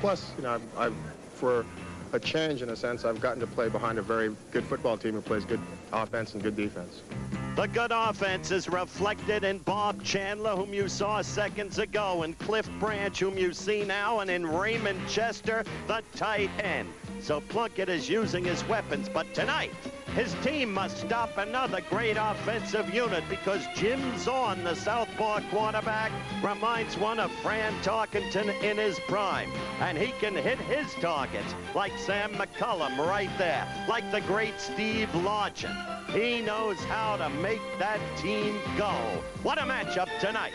Plus, you know, for a change, in a sense, I've gotten to play behind a very good football team who plays good offense and good defense. The good offense is reflected in Bob Chandler, whom you saw seconds ago, and Cliff Branch, whom you see now, and in Raymond Chester, the tight end. So Plunkett is using his weapons, but tonight, his team must stop another great offensive unit because Jim Zorn, the southpaw quarterback, reminds one of Fran Tarkenton in his prime. And he can hit his targets like Sam McCullum right there, like the great Steve Largent. He knows how to make that team go. What a matchup tonight.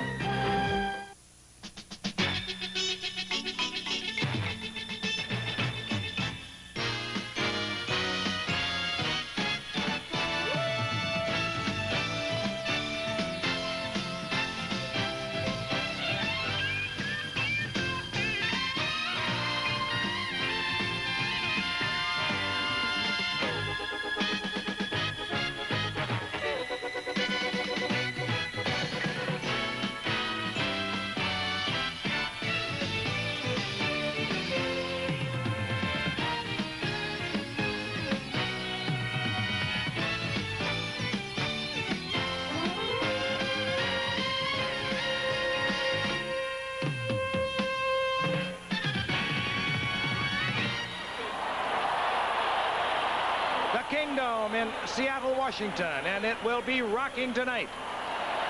Kingdom in Seattle, Washington, and it will be rocking tonight.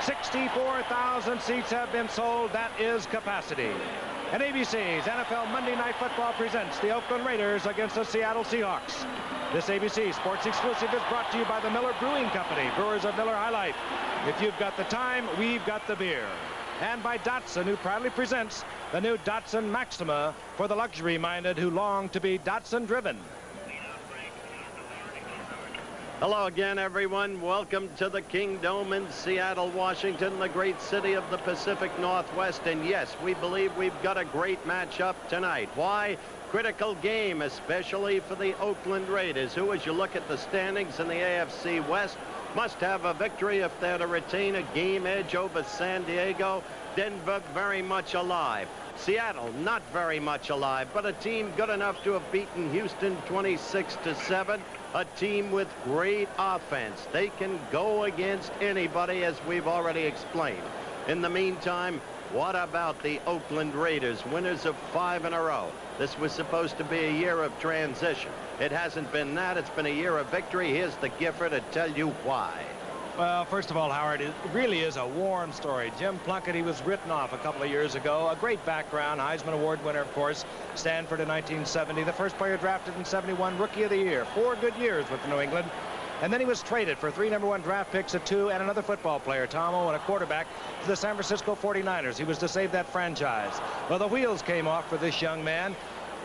64,000 seats have been sold. That is capacity. And ABC's NFL Monday Night Football presents the Oakland Raiders against the Seattle Seahawks. This ABC Sports exclusive is brought to you by the Miller Brewing Company, brewers of Miller High Life. If you've got the time, we've got the beer. And by Datsun, who proudly presents the new Datsun Maxima for the luxury-minded who long to be Datsun-driven. Hello again, everyone. Welcome to the Kingdome in Seattle, Washington, the great city of the Pacific Northwest. And yes, we believe we've got a great matchup tonight. Why? Critical game, especially for the Oakland Raiders, who, as you look at the standings in the AFC West, must have a victory if they're to retain a game edge over San Diego. Denver very much alive. Seattle not very much alive, but a team good enough to have beaten Houston 26-7. A team with great offense. They can go against anybody, as we've already explained. In the meantime, what about the Oakland Raiders, winners of 5 in a row? This was supposed to be a year of transition. It hasn't been that. It's been a year of victory. Here's the Giffer to tell you why. Well, first of all, Howard, it really is a warm story. Jim Plunkett, he was written off a couple of years ago. A great background, Heisman Award winner, of course. Stanford in 1970, the first player drafted in 71, Rookie of the Year. 4 good years with New England. And then he was traded for 3 #1 draft picks, a 2, and another football player, Tom O, and a quarterback to the San Francisco 49ers. He was to save that franchise. Well, the wheels came off for this young man,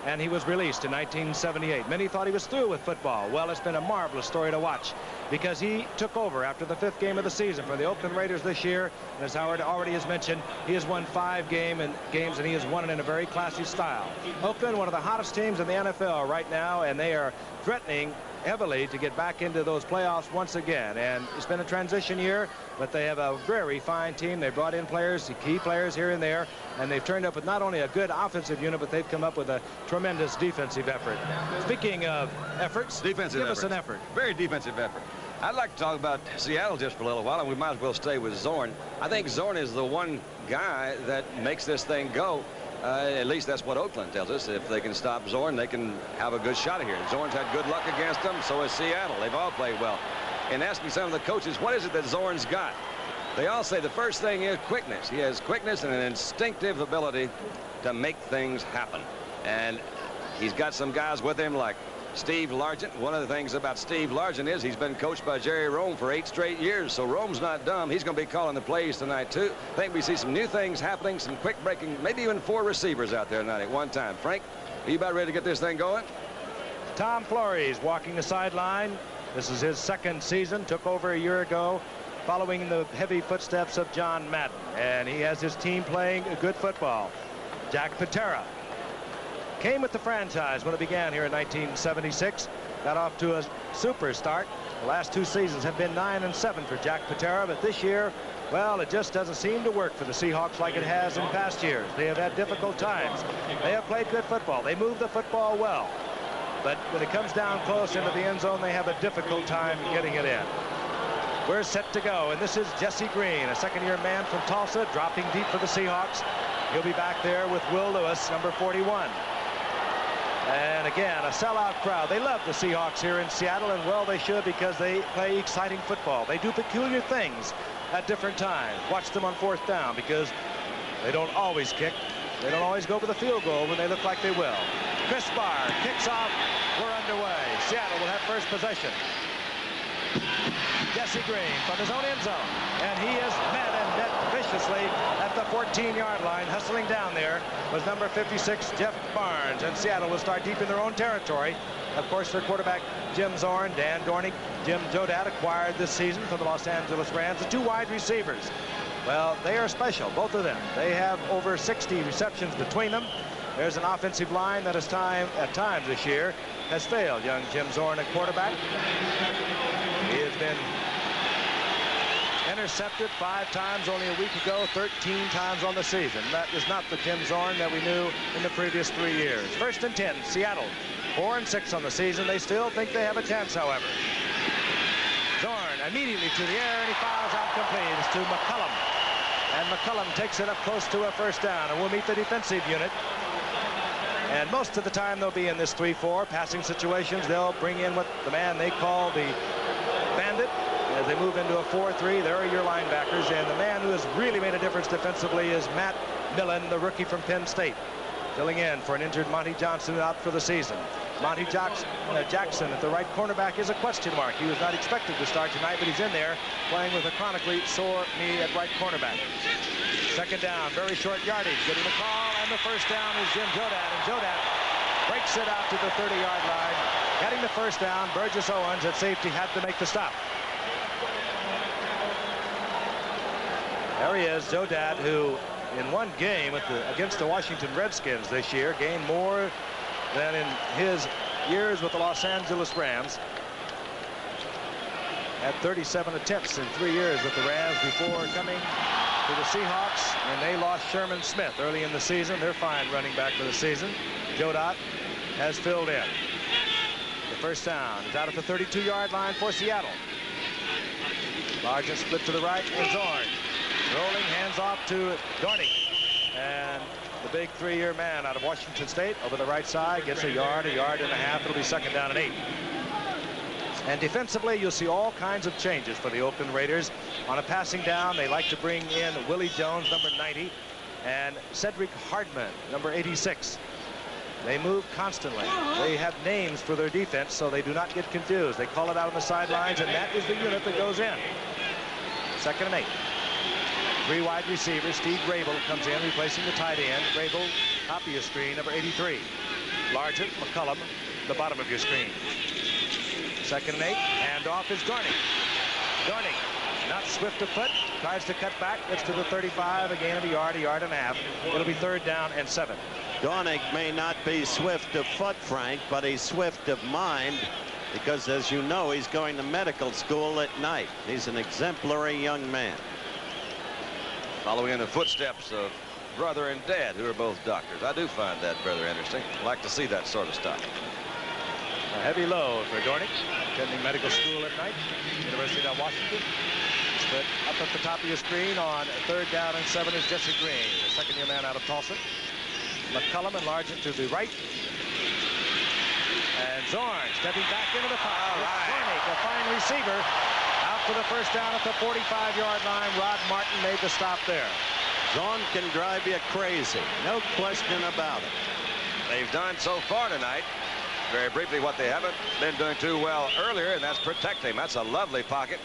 and he was released in 1978. Many thought he was through with football. Well, it's been a marvelous story to watch because he took over after the 5th game of the season for the Oakland Raiders this year. And as Howard already has mentioned, he has won 5 games, and he has won it in a very classy style. Oakland, one of the hottest teams in the NFL right now, and they are threatening heavily to get back into those playoffs once again. And it's been a transition year, but they have a very fine team. They brought in players, key players here and there, and they've turned up with not only a good offensive unit, but they've come up with a tremendous defensive effort. Speaking of efforts, give us an effort. Very defensive effort. I'd like to talk about Seattle just for a little while, and we might as well stay with Zorn. I think Zorn is the one guy that makes this thing go. At least that's what Oakland tells us. If they can stop Zorn, they can have a good shot at here. Zorn's had good luck against them, so has Seattle. They've all played well. And asking some of the coaches, what is it that Zorn's got? They all say the first thing is quickness. He has quickness and an instinctive ability to make things happen. And he's got some guys with him like Steve Largent. One of the things about Steve Largent is he's been coached by Jerry Rome for 8 straight years, so Rome's not dumb. He's going to be calling the plays tonight, too. I think we see some new things happening, some quick breaking, maybe even 4 receivers out there tonight at one time. Frank, are you about ready to get this thing going? Tom Flores walking the sideline. This is his 2nd season, took over a year ago, following the heavy footsteps of John Madden, and he has his team playing good football. Jack Patera came with the franchise when it began here in 1976. Got off to a super start. The last 2 seasons have been 9-7 for Jack Patera, but this year Well, it just doesn't seem to work for the Seahawks like it has in past years. They have had difficult times. They have played good football. They move the football well. But when it comes down close into the end zone, they have a difficult time getting it in. We're set to go, and this is Jesse Green, a second-year man from Tulsa, dropping deep for the Seahawks. He'll be back there with Will Lewis, number 41. And again, a sellout crowd. They love the Seahawks here in Seattle, and well, they should, because they play exciting football. They do peculiar things at different times. Watch them on 4th down, because they don't always kick. They don't always go for the field goal when they look like they will. Chris Barr kicks off. We're underway. Seattle will have first possession. Jesse Green from his own end zone, and he is met and met viciously at the 14-yard line. Hustling down there was number 56, Jeff Barnes, and Seattle will start deep in their own territory. Of course, their quarterback, Jim Zorn, Dan Dornick, Jim Jodat, acquired this season from the Los Angeles Rams, the 2 wide receivers. Well, they are special, both of them. They have over 60 receptions between them. There's an offensive line that at times this year has failed young Jim Zorn at quarterback. He has been intercepted 5 times only a week ago, 13 times on the season. That is not the Jim Zorn that we knew in the previous 3 years. 1st and 10, Seattle, 4-6 on the season. They still think they have a chance, however. Zorn immediately to the air, and he fouls out complete. It's to McCullum. And McCullum takes it up close to a 1st down, and will meet the defensive unit. And most of the time they'll be in this 3-4 passing situations. They'll bring in what the man they call the bandit. As they move into a 4-3, there are your linebackers, and the man who has really made a difference defensively is Matt Millen, the rookie from Penn State, filling in for an injured Monty Johnson out for the season. Monty Jackson at the right cornerback is a question mark. He was not expected to start tonight, but he's in there playing with a chronically sore knee at right cornerback. 2nd down, very short yardage, getting the call, and the 1st down is Jim Jodat, and Jodat breaks it out to the 30-yard line. Getting the 1st down, Burgess Owens at safety had to make the stop. There he is, Jodat, who in one game against the Washington Redskins this year gained more than in his years with the Los Angeles Rams. Had 37 attempts in 3 years with the Rams before coming to the Seahawks, and they lost Sherman Smith early in the season. They're fine running back for the season. Jodat has filled in. The 1st down is out at the 32-yard line for Seattle. Largent split to the right, and Zorn rolling, hands off to Dornick. And the big 3-year man out of Washington State over the right side gets a yard and a half. It'll be 2nd down and 8. And defensively, you'll see all kinds of changes for the Oakland Raiders. On a passing down, they like to bring in Willie Jones, number 90, and Cedric Hardman, number 86. They move constantly. They have names for their defense, so they do not get confused. They call it out on the sidelines, and that is the unit that goes in. 2nd and 8. 3 wide receivers. Steve Grable comes in, replacing the tight end. Grable, top of your screen, number 83. Largent, McCullum, the bottom of your screen. 2nd and 8. Handoff is Dornick. Dornick, not swift of foot, tries to cut back, gets to the 35, a gain of a yard and a half. It'll be 3rd down and 7. Dornick may not be swift of foot, Frank, but he's swift of mind, because, as you know, he's going to medical school at night. He's an exemplary young man. Following in the footsteps of brother and dad, who are both doctors. I do find that rather interesting. I like to see that sort of stuff. A heavy load for Dornick, attending medical school at night, University of Washington. But up at the top of your screen on 3rd down and 7 is Jesse Green, the 2nd-year man out of Tulsa. McCullum and Largent to the right. And Zorn stepping back into the pocket. Dornick, a fine receiver, out for the 1st down at the 45-yard line. Rod Martin made the stop there. Zorn can drive you crazy, no question about it. They've done so far tonight, very briefly, what they haven't been doing too well earlier, and that's protect him. That's a lovely pocket.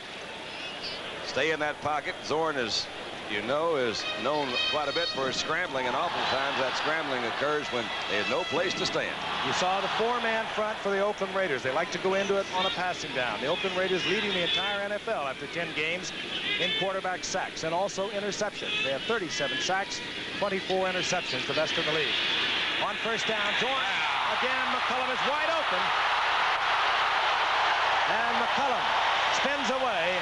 Stay in that pocket. Zorn, as you know, is known quite a bit for his scrambling, and oftentimes that scrambling occurs when they have no place to stand. You saw the 4-man front for the Oakland Raiders. They like to go into it on a passing down. The Oakland Raiders leading the entire NFL after 10 games in quarterback sacks and also interceptions. They have 37 sacks, 24 interceptions, the best in the league. On 1st down, Zorn. Again, McCullum is wide open. And McCullum spins away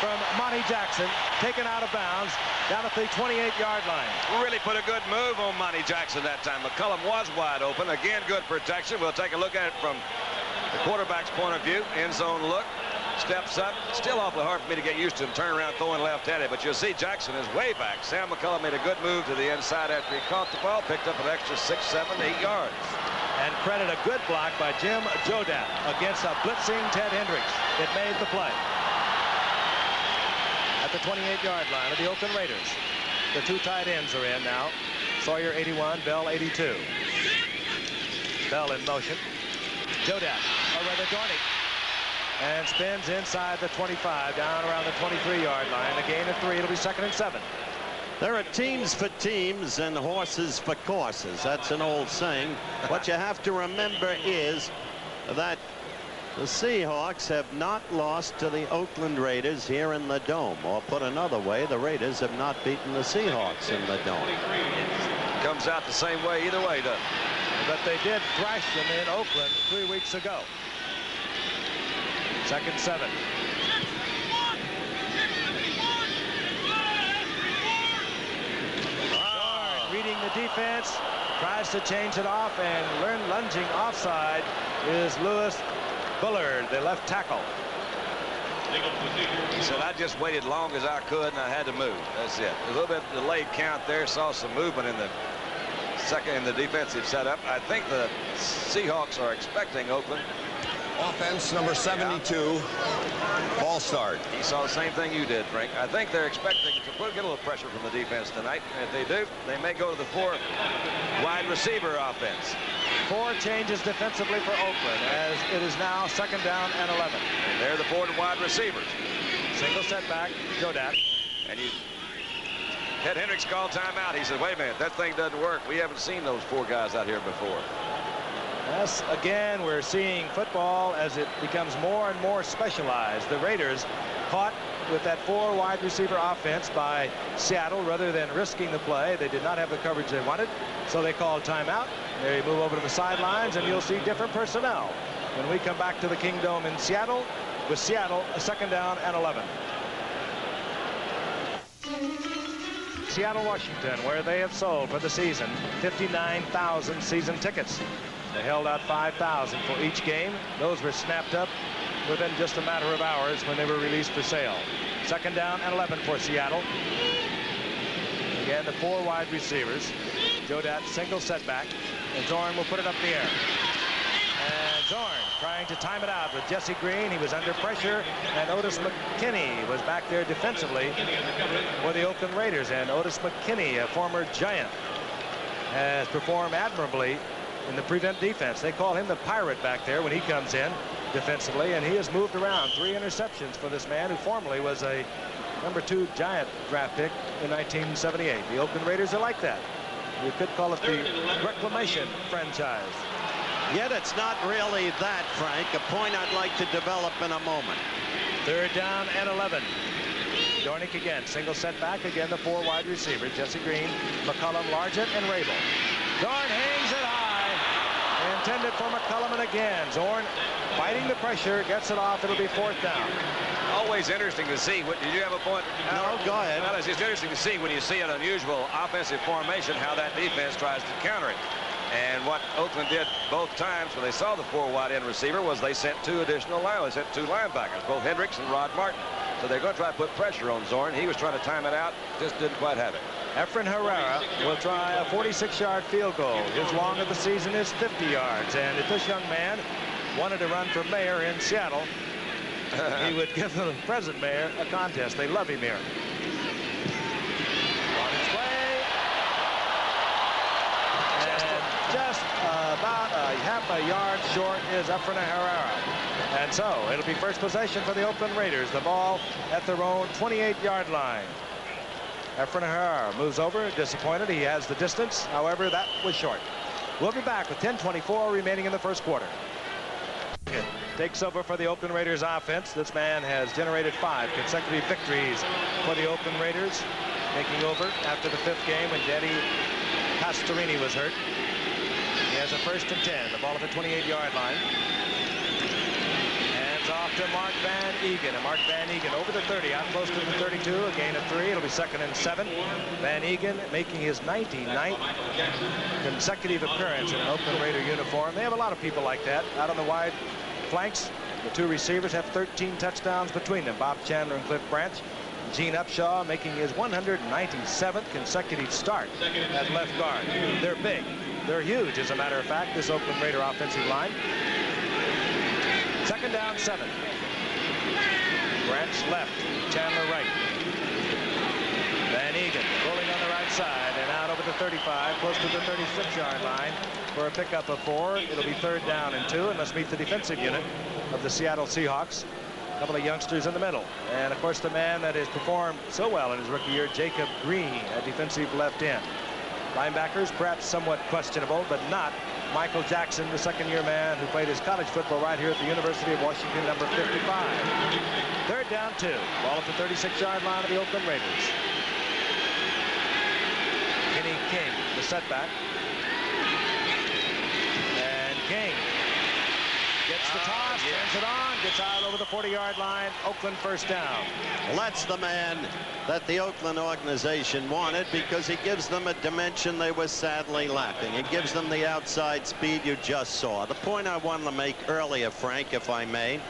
from Monty Jackson, taken out of bounds down at the 28-yard line. Really put a good move on Monty Jackson that time. McCullum was wide open. Again, good protection. We'll take a look at it from the quarterback's point of view. End zone look. Steps up. Still awfully hard for me to get used to him turning around throwing left-handed, but you'll see Jackson is way back. Sam McCullum made a good move to the inside after he caught the ball, picked up an extra 6, 7, 8 yards. And credit a good block by Jim Jodat against a blitzing Ted Hendricks. It made the play. At the 28-yard line of the Oakland Raiders. The two tight ends are in now. Sawyer 81, Bell 82. Bell in motion. Jodat, or rather Dornick. And spins inside the 25, down around the 23-yard line. A gain of 3. It'll be 2nd and 7. There are teams for teams and horses for courses. That's an old saying. What you have to remember is that the Seahawks have not lost to the Oakland Raiders here in the Dome. Or put another way, the Raiders have not beaten the Seahawks in the Dome. Comes out the same way either way, doesn't it? But they did thrash them in Oakland 3 weeks ago. 2nd 7. Reading the defense, tries to change it off, and lunging offside is Lewis Bullard, the left tackle. He said, I just waited long as I could, and I had to move. That's it. A little bit delayed count there. Saw some movement in the second in the defensive setup. I think the Seahawks are expecting Oakland. Offense number 72, ball start. He saw the same thing you did, Frank. I think they're expecting to get a little pressure from the defense tonight. And if they do, they may go to the 4 wide receiver offense. 4 changes defensively for Oakland as it is now 2nd down and 11. And they're the 4 wide receivers. Single setback, Jodat. And Ted Hendricks called timeout. He said, wait a minute, that thing doesn't work. We haven't seen those 4 guys out here before. Yes, again, we're seeing football as it becomes more and more specialized. The Raiders caught with that 4 wide receiver offense by Seattle rather than risking the play. They did not have the coverage they wanted, so they called timeout. They move over to the sidelines, and you'll see different personnel when we come back to the Kingdome in Seattle, with Seattle a 2nd down and 11. Seattle, Washington, where they have sold for the season 59,000 season tickets. They held out 5,000 for each game. Those were snapped up within just a matter of hours when they were released for sale. 2nd down and 11 for Seattle. Again, the 4 wide receivers. Jodat single setback, and Zorn will put it up in the air. And Zorn trying to time it out with Jesse Green. He was under pressure, and Otis McKinney was back there defensively for the Oakland Raiders. And Otis McKinney, a former Giant, has performed admirably in the prevent defense. They call him the pirate back there when he comes in defensively, and he has moved around. 3 interceptions for this man who formerly was a number 2 Giant draft pick in 1978. The Oakland Raiders are like that. You could call it the reclamation franchise. Yet it's not really that, Frank. A point I'd like to develop in a moment. 3rd down and 11. Dornick again, single setback. Again, the 4 wide receivers, Jesse Green, McCullum, Largent, and Rabel. Zorn hangs it high. Intended for McCullum, and again, Zorn fighting the pressure, gets it off. It'll be 4th down. Always interesting to see. Did you have a point? No, go ahead. Well, it's just interesting to see when you see an unusual offensive formation how that defense tries to counter it. And what Oakland did both times when they saw the 4 wide end receiver was they sent 2 additional linebackers. They sent 2 linebackers, both Hendricks and Rod Martin. So they're going to try to put pressure on Zorn. He was trying to time it out, just didn't quite have it. Efren Herrera will try a 46-yard field goal. His long of the season is 50 yards. And if this young man wanted to run for mayor in Seattle, he would give the present mayor a contest. They love him here. On its way. And just about a half a yard short is Efren Herrera. And so it'll be first possession for the Oakland Raiders. The ball at their own 28-yard line. Efren Herrera moves over, disappointed. He has the distance. However, that was short. We'll be back with 10:24 remaining in the first quarter. Takes over for the Oakland Raiders offense. This man has generated 5 consecutive victories for the Oakland Raiders, taking over after the 5th game when Danny Pastorini was hurt. He has a 1st and 10. The ball at the 28-yard line. Hands off to Mark Van Egan. And Mark Van Egan over the 30, out close to the 32, a gain of 3. It'll be 2nd and 7. Van Egan making his 99th consecutive appearance in an Oakland Raider uniform. They have a lot of people like that out on the wide flanks. The 2 receivers have 13 touchdowns between them, Bob Chandler and Cliff Branch. Gene Upshaw making his 197th consecutive start at left guard. They're big. They're huge, as a matter of fact, this Oakland Raider offensive line. 2nd down, 7. Branch left, Chandler right. Van Egan rolling on the right side and out over the 35, close to the 36-yard line for a pickup of 4. It'll be 3rd down and 2, and must meet the defensive unit of the Seattle Seahawks. A couple of youngsters in the middle. And, of course, the man that has performed so well in his rookie year, Jacob Green, a defensive left end. Linebackers, perhaps somewhat questionable, but not Michael Jackson, the 2nd-year man who played his college football right here at the University of Washington, number 55. 3rd down, 2. Ball at the 36-yard line of the Oakland Raiders. Kenny King, the setback. And King gets the toss, turns it on, gets out over the 40-yard line. Oakland 1st down. Well, that's the man that the Oakland organization wanted, because he gives them a dimension they were sadly lacking. It gives them the outside speed you just saw. The point I wanted to make earlier, Frank, if I may,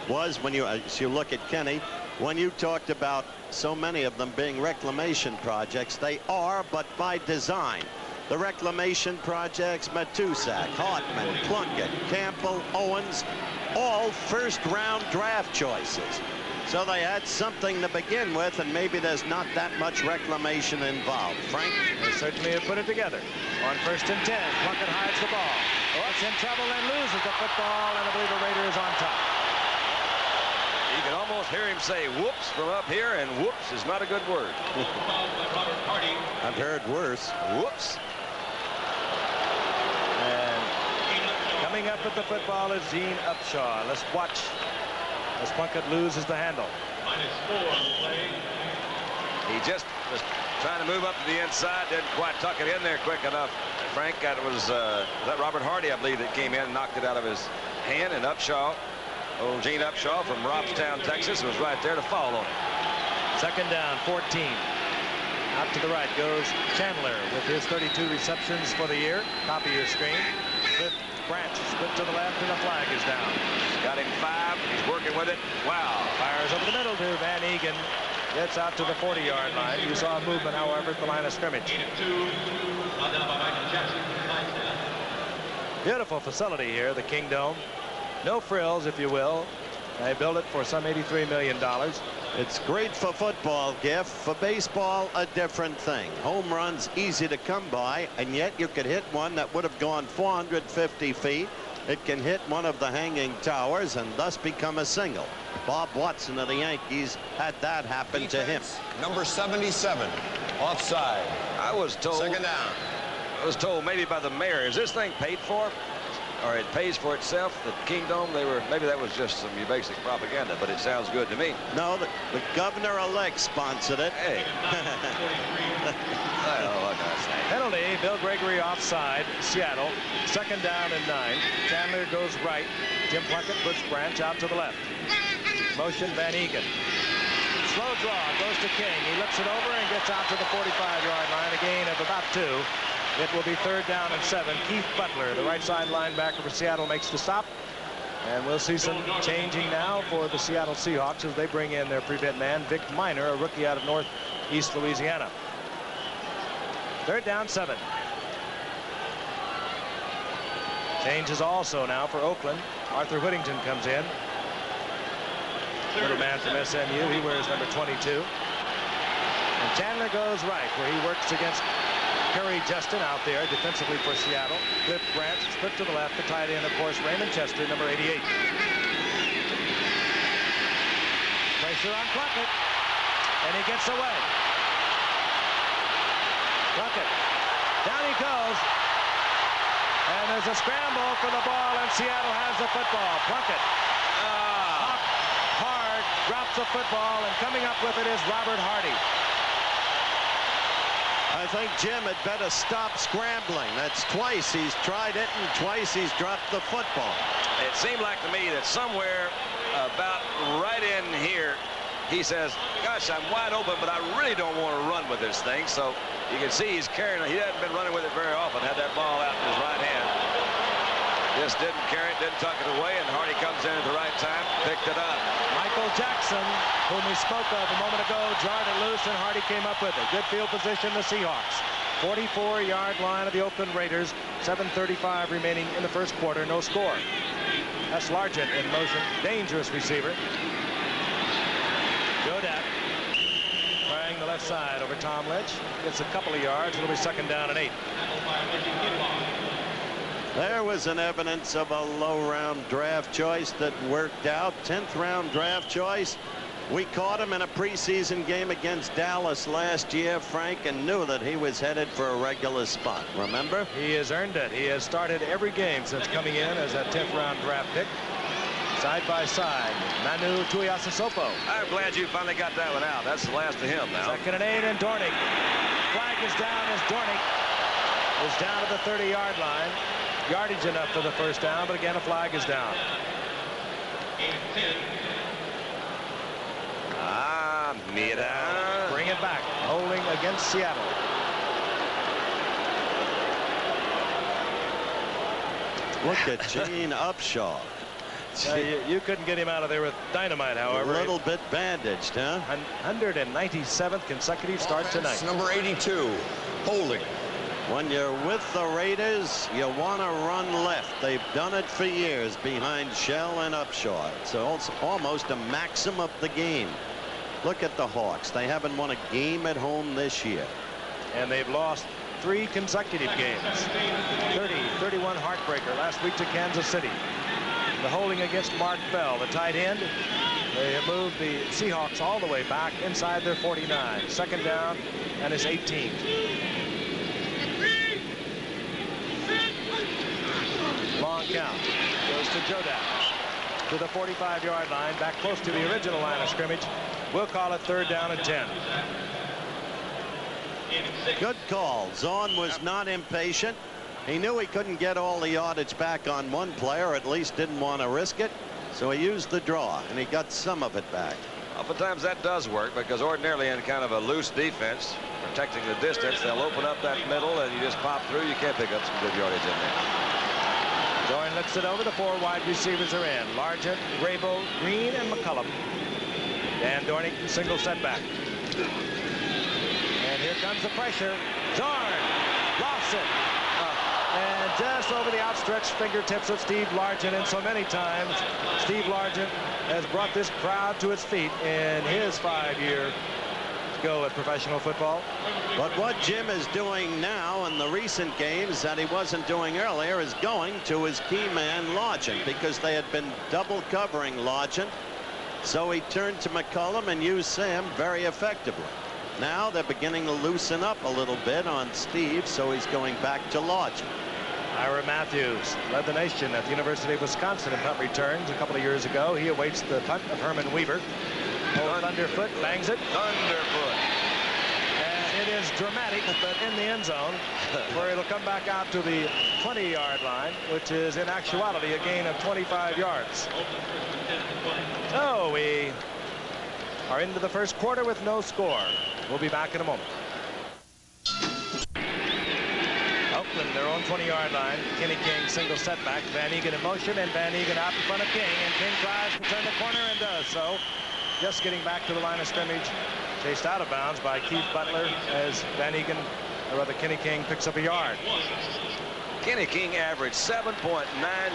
was when you, as you look at Kenny, when you talked about so many of them being reclamation projects, they are, but by design. The reclamation projects, Matusak, Hartman, Plunkett, Campbell, Owens, all 1st-round draft choices. So they had something to begin with, and maybe there's not that much reclamation involved. Frank? They certainly have put it together. On 1st and 10, Plunkett hides the ball. It's in trouble and loses the football, and I believe the Raider is on top. You can almost hear him say whoops from up here, and whoops is not a good word. I've heard worse. Whoops. And coming up with the football is Gene Upshaw. Let's watch as Plunkett loses the handle. He just was trying to move up to the inside, didn't quite tuck it in there quick enough. Frank, that was that Robert Hardy, I believe, that came in and knocked it out of his hand, and Upshaw, old Gene Upshaw from Robstown, Texas, was right there to fall on it. 2nd down, 14. Out to the right goes Chandler with his 32 receptions for the year. Copy your screen. Cliff Branch split to the left, and the flag is down. Got him 5. He's working with it. Wow. Fires over the middle to Van Egan. Gets out to the 40-yard line. You saw a movement, however, at the line of scrimmage. Beautiful facility here, the Kingdome. No frills, if you will. They built it for some $83 million. It's great for football, Giff. For baseball, a different thing. Home runs easy to come by, and yet you could hit one that would have gone 450 feet. It can hit one of the hanging towers and thus become a single. Bob Watson of the Yankees had that happen to him. Number 77, offside. I was told. 2nd down. I was told maybe by the mayor, is this thing paid for? Or it pays for itself? The Kingdome, they were, maybe that was just some basic propaganda, but it sounds good to me. No, the governor-elect sponsored it. Hey. Oh, Penalty, Bill Gregory offside, Seattle. 2nd down and 9. Chandler goes right. Jim Plunkett puts Branch out to the left. Motion, Van Egan. Slow draw, goes to King. He looks it over and gets out to the 45-yard line, a gain of about 2. It will be 3rd down and 7. Keith Butler, the right side linebacker for Seattle, makes the stop. And we'll see some changing now for the Seattle Seahawks as they bring in their prevent man, Vic Minor, a rookie out of Northeast Louisiana. 3rd down, 7. Changes also now for Oakland. Arthur Whittington comes in. Little man from SMU. He wears number 22. And Chandler goes right, where he works against Kerry Justin out there defensively for Seattle. Cliff Branch split to the left. The tight end, of course, Raymond Chester, number 88. Pressure on Plunkett, and he gets away. Plunkett, down he goes, and there's a scramble for the ball, and Seattle has the football. Plunkett, hard, drops the football, and coming up with it is Robert Hardy. I think Jim had better stop scrambling. That's twice he's tried it, and twice he's dropped the football. It seemed like to me that somewhere about right in here. He says, gosh, I'm wide open, but I really don't want to run with this thing. So you can see he's carrying it. He hasn't been running with it very often. Had that ball out in his right hand. Just didn't carry it, didn't tuck it away, and Hardy comes in at the right time, picked it up. Michael Jackson, whom we spoke of a moment ago, jarred it loose, and Hardy came up with it. Good field position, the Seahawks. 44-yard line of the Oakland Raiders. 7:35 remaining in the first quarter. No score. That's Largent in motion. Dangerous receiver. Jodat trying the left side over Tom Lynch. Gets a couple of yards. It'll be 2nd down and 8. There was an evidence of a low-round draft choice that worked out. 10th round draft choice. We caught him in a preseason game against Dallas last year, Frank, and knew that he was headed for a regular spot. Remember? He has earned it. He has started every game since coming in as a 10th round draft pick. Side by side, Manu Tuiasosopo. I'm glad you finally got that one out. That's the last of him now. 2nd and 8, and Dornick. Flag is down as Dornick is down to the 30-yard line. Yardage enough for the first down, but again, a flag is down. Mira. Bring it back. Holding against Seattle. Look at Gene Upshaw. You couldn't get him out of there with dynamite, however. A little bit bandaged, huh? 197th consecutive start tonight. Number 82, holding. When you're with the Raiders, you want to run left. They've done it for years behind Shell and Upshaw. It's almost a maxim of the game. Look at the Hawks. They haven't won a game at home this year. And they've lost 3 consecutive games. 30-31 heartbreaker last week to Kansas City. The holding against Mark Bell, the tight end. They have moved the Seahawks all the way back inside their 49. 2nd down, and it's 18. Long count. Goes to Jodat. To the 45-yard line, back close to the original line of scrimmage. We'll call it 3rd down and 10. Good call. Zorn was not impatient. He knew he couldn't get all the yardage back on one player, or at least didn't want to risk it. So he used the draw, and he got some of it back. Oftentimes that does work, because ordinarily in kind of a loose defense, protecting the distance, they'll open up that middle, and you just pop through. You can't pick up some good yardage in there. Zorn looks it over. The 4 wide receivers are in. Largent, Grabo, Green, and McCullum. Dan Dornick, single setback. And here comes the pressure. Zorn lost it. And just over the outstretched fingertips of Steve Largent, and so many times Steve Largent has brought this crowd to its feet in his 5-year go at professional football. But what Jim is doing now in the recent games that he wasn't doing earlier is going to his key man Largent, because they had been double covering Largent. So he turned to McCullum and used Sam very effectively. Now they're beginning to loosen up a little bit on Steve, so he's going back to Largent. Ira Matthews led the nation at the University of Wisconsin in punt returns a couple of years ago. He awaits the punt of Herman Weaver. Underfoot bangs it. Underfoot. And it is dramatic, but in the end zone, where it'll come back out to the 20-yard line, which is in actuality a gain of 25 yards. So we are into the first quarter with no score. We'll be back in a moment. Oakland, their own 20-yard line. Kenny King single setback. Van Egan in motion, and Van Egan out in front of King. And King tries to turn the corner and does so. Just getting back to the line of scrimmage. Chased out of bounds by Keith Butler as Van Egan, or rather Kenny King, picks up a yard. Kenny King averaged 7.9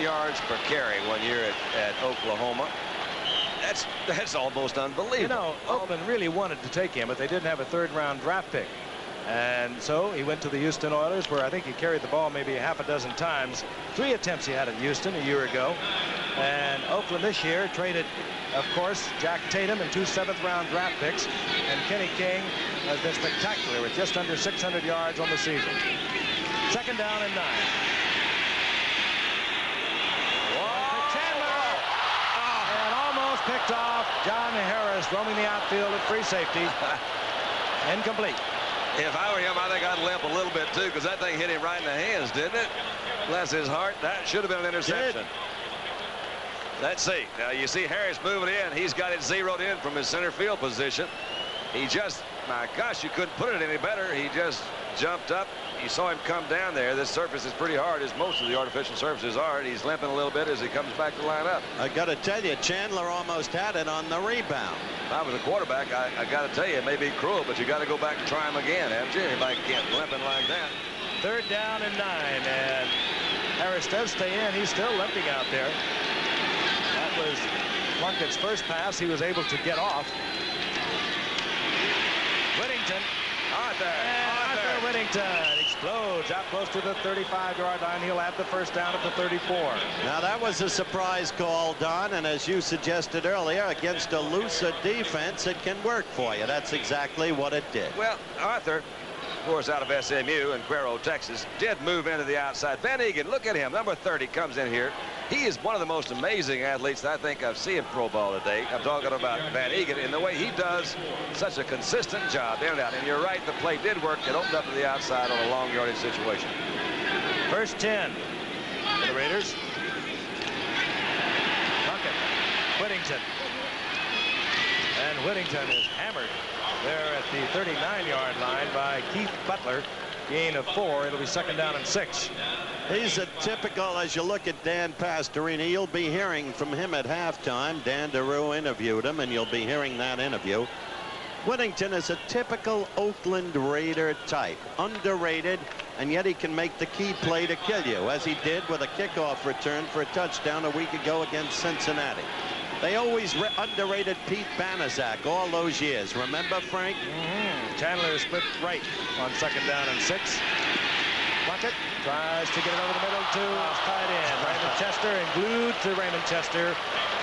yards per carry 1 year at Oklahoma. That's almost unbelievable. You know, Oakland really wanted to take him, but they didn't have a 3rd-round draft pick. And so he went to the Houston Oilers, where I think he carried the ball maybe half a dozen times. 3 attempts he had at Houston a year ago. And Oakland this year traded, of course, Jack Tatum and 2 7th-round draft picks. And Kenny King has been spectacular with just under 600 yards on the season. 2nd down and 9. Picked off. John Harris roaming the outfield at free safety. Incomplete. If I were him, I think I'd limp a little bit too, because that thing hit him right in the hands, didn't it? Bless his heart. That should have been an interception. Let's see. Now you see Harris moving in. He's got it zeroed in from his center field position. He just, my gosh, you couldn't put it any better. He just jumped up. You saw him come down there. This surface is pretty hard, as most of the artificial surfaces are. And he's limping a little bit as he comes back to line up. I got to tell you, Chandler almost had it on the rebound. If I was a quarterback, I got to tell you, it may be cruel, but you got to go back and try him again, haven't you? Anybody can't limping like that. 3rd down and 9, and Harris does stay in. He's still limping out there. That was Plunkett's first pass. He was able to get off. Whittington. Arthur Whittington explodes out close to the 35-yard line. He'll have the first down at the 34. Now that was a surprise call, Don, and as you suggested earlier, against a looser defense, it can work for you. That's exactly what it did. Well, Arthur, of course, out of SMU in Cuero, Texas, did move into the outside. Van Egan, look at him. Number 30 comes in here. He is one of the most amazing athletes that I think I've seen in pro ball today. I'm talking about Van Egan and the way he does such a consistent job in and out. And you're right, the play did work. It opened up to the outside on a long yardage situation. First 10 for the Raiders. Plunkett, Whittington. And Whittington is hammered there at the 39-yard line by Keith Butler. Gain of 4. It'll be 2nd down and 6. He's a typical, as you look at Dan Pastorini, you'll be hearing from him at halftime. Dan DeRue interviewed him, and you'll be hearing that interview. Whittington is a typical Oakland Raider type. Underrated, and yet he can make the key play to kill you, as he did with a kickoff return for a touchdown a week ago against Cincinnati. They always underrated Pete Banaszak all those years. Remember, Frank? Chandler split right on 2nd down and 6. Plunkett tries to get it over the middle to his tight end, Raymond Chester, and glued to Raymond Chester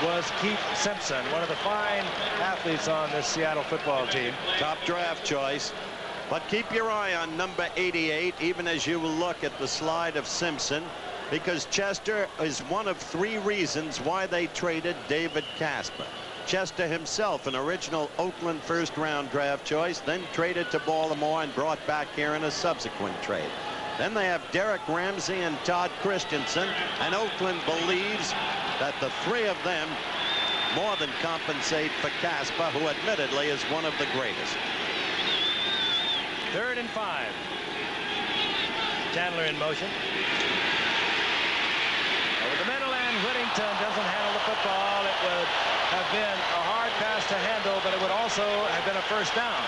was Keith Simpson, one of the fine athletes on this Seattle football team. Top draft choice. But keep your eye on number 88, even as you look at the slide of Simpson, because Chester is one of 3 reasons why they traded David Casper. Chester himself, an original Oakland first-round draft choice, then traded to Baltimore and brought back here in a subsequent trade. Then they have Derek Ramsey and Todd Christensen, and Oakland believes that the 3 of them more than compensate for Casper, who admittedly is one of the greatest. 3rd and 5. Chandler in motion. Over the middle, and Whittington doesn't handle the football. It would have been a hard pass to handle, but it would also have been a first down.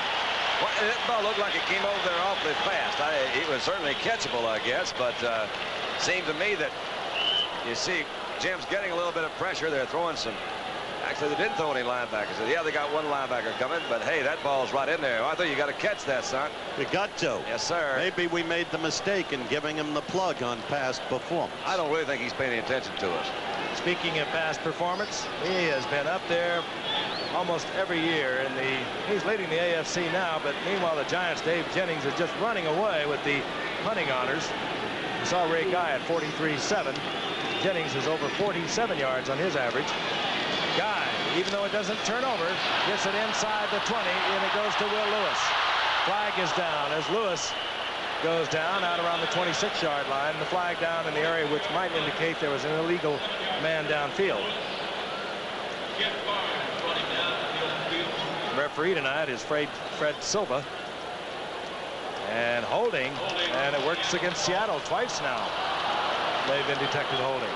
Well, that ball looked like it came over there awfully fast. It was certainly catchable, I guess, but seemed to me that, you see, Jim's getting a little bit of pressure. They're throwing some. Actually, they didn't throw any linebackers. Yeah, they got one linebacker coming, but hey, that ball's right in there. Arthur, you got to catch that, son. You got to. Yes, sir. Maybe we made the mistake in giving him the plug on past performance. I don't really think he's paying any attention to us. Speaking of past performance, he has been up there almost every year he's leading the AFC now, but meanwhile the Giants' Dave Jennings is just running away with the punting honors. We saw Ray Guy at 43.7. Jennings is over 47 yards on his average. Guy, even though it doesn't turn over, gets it inside the 20, and it goes to Will Lewis. Flag is down as Lewis goes down out around the 26-yard line. The flag down in the area which might indicate there was an illegal man downfield. Referee tonight is Fred Silva. And holding, and it works against Seattle twice now. They've been detected holding.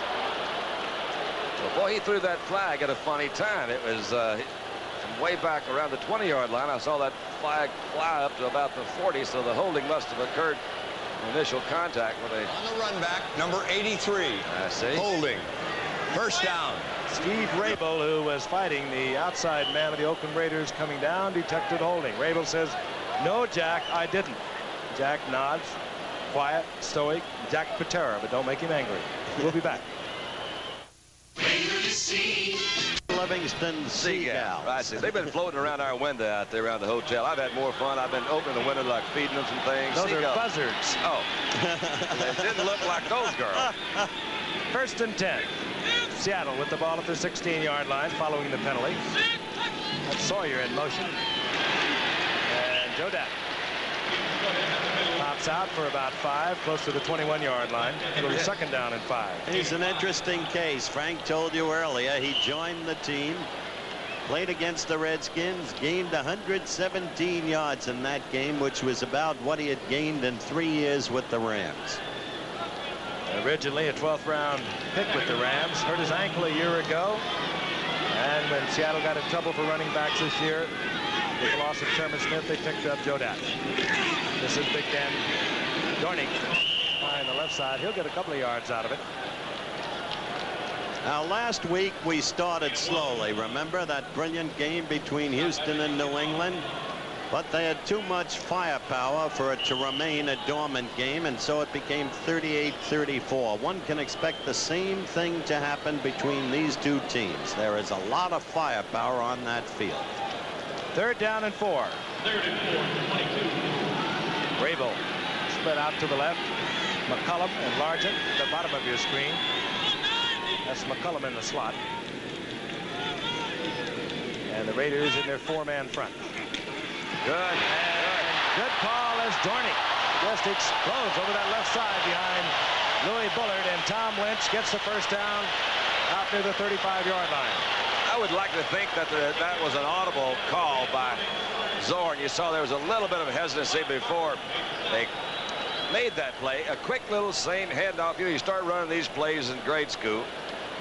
Well, boy, he threw that flag at a funny time. It was from way back around the 20-yard line. I saw that flag fly up to about the 40, so the holding must have occurred in initial contact with a... On the run back, number 83. I see. Holding. First down. Steve Rabel, who was fighting the outside man of the Oakland Raiders coming down, detected holding. Rabel says, "No, Jack, I didn't." Jack nods, quiet, stoic. Jack Patera, but don't make him angry. We'll be back. Livingston Seagull. Right, see, they've been floating around our window out there around the hotel. I've had more fun. I've been opening the window, like feeding them some things. Those Seagull. are buzzards. Oh, they didn't look like those girls. 1st and 10. Seattle with the ball at the 16-yard line following the penalty. That's Sawyer in motion. And Joe Dak. box out for about 5, close to the 21-yard line. It'll be second down and 5. He's an interesting case. Frank told you earlier he joined the team, played against the Redskins, gained 117 yards in that game, which was about what he had gained in 3 years with the Rams. Originally a 12th round pick with the Rams, hurt his ankle a year ago, and when Seattle got in trouble for running backs this year with the loss of Sherman Smith, they picked up Joe Datt. This is Big Dan Dornick on the left side. He'll get a couple of yards out of it. Now, last week we started slowly. Remember that brilliant game between Houston and New England? But they had too much firepower for it to remain a dormant game, and so it became 38-34. One can expect the same thing to happen between these two teams. There is a lot of firepower on that field. Third down and 4. Third and 4, 22. Rabel split out to the left. McCullum and Largent at the bottom of your screen. That's McCullum in the slot. And the Raiders in their 4-man front. Good. Good call as Dornick just explodes over that left side behind Louis Bullard, and Tom Lynch gets the first down out near the 35-yard line. I would like to think that that was an audible call by Zorn. You saw there was a little bit of hesitancy before they made that play. A quick little same handoff. You start running these plays in grade school,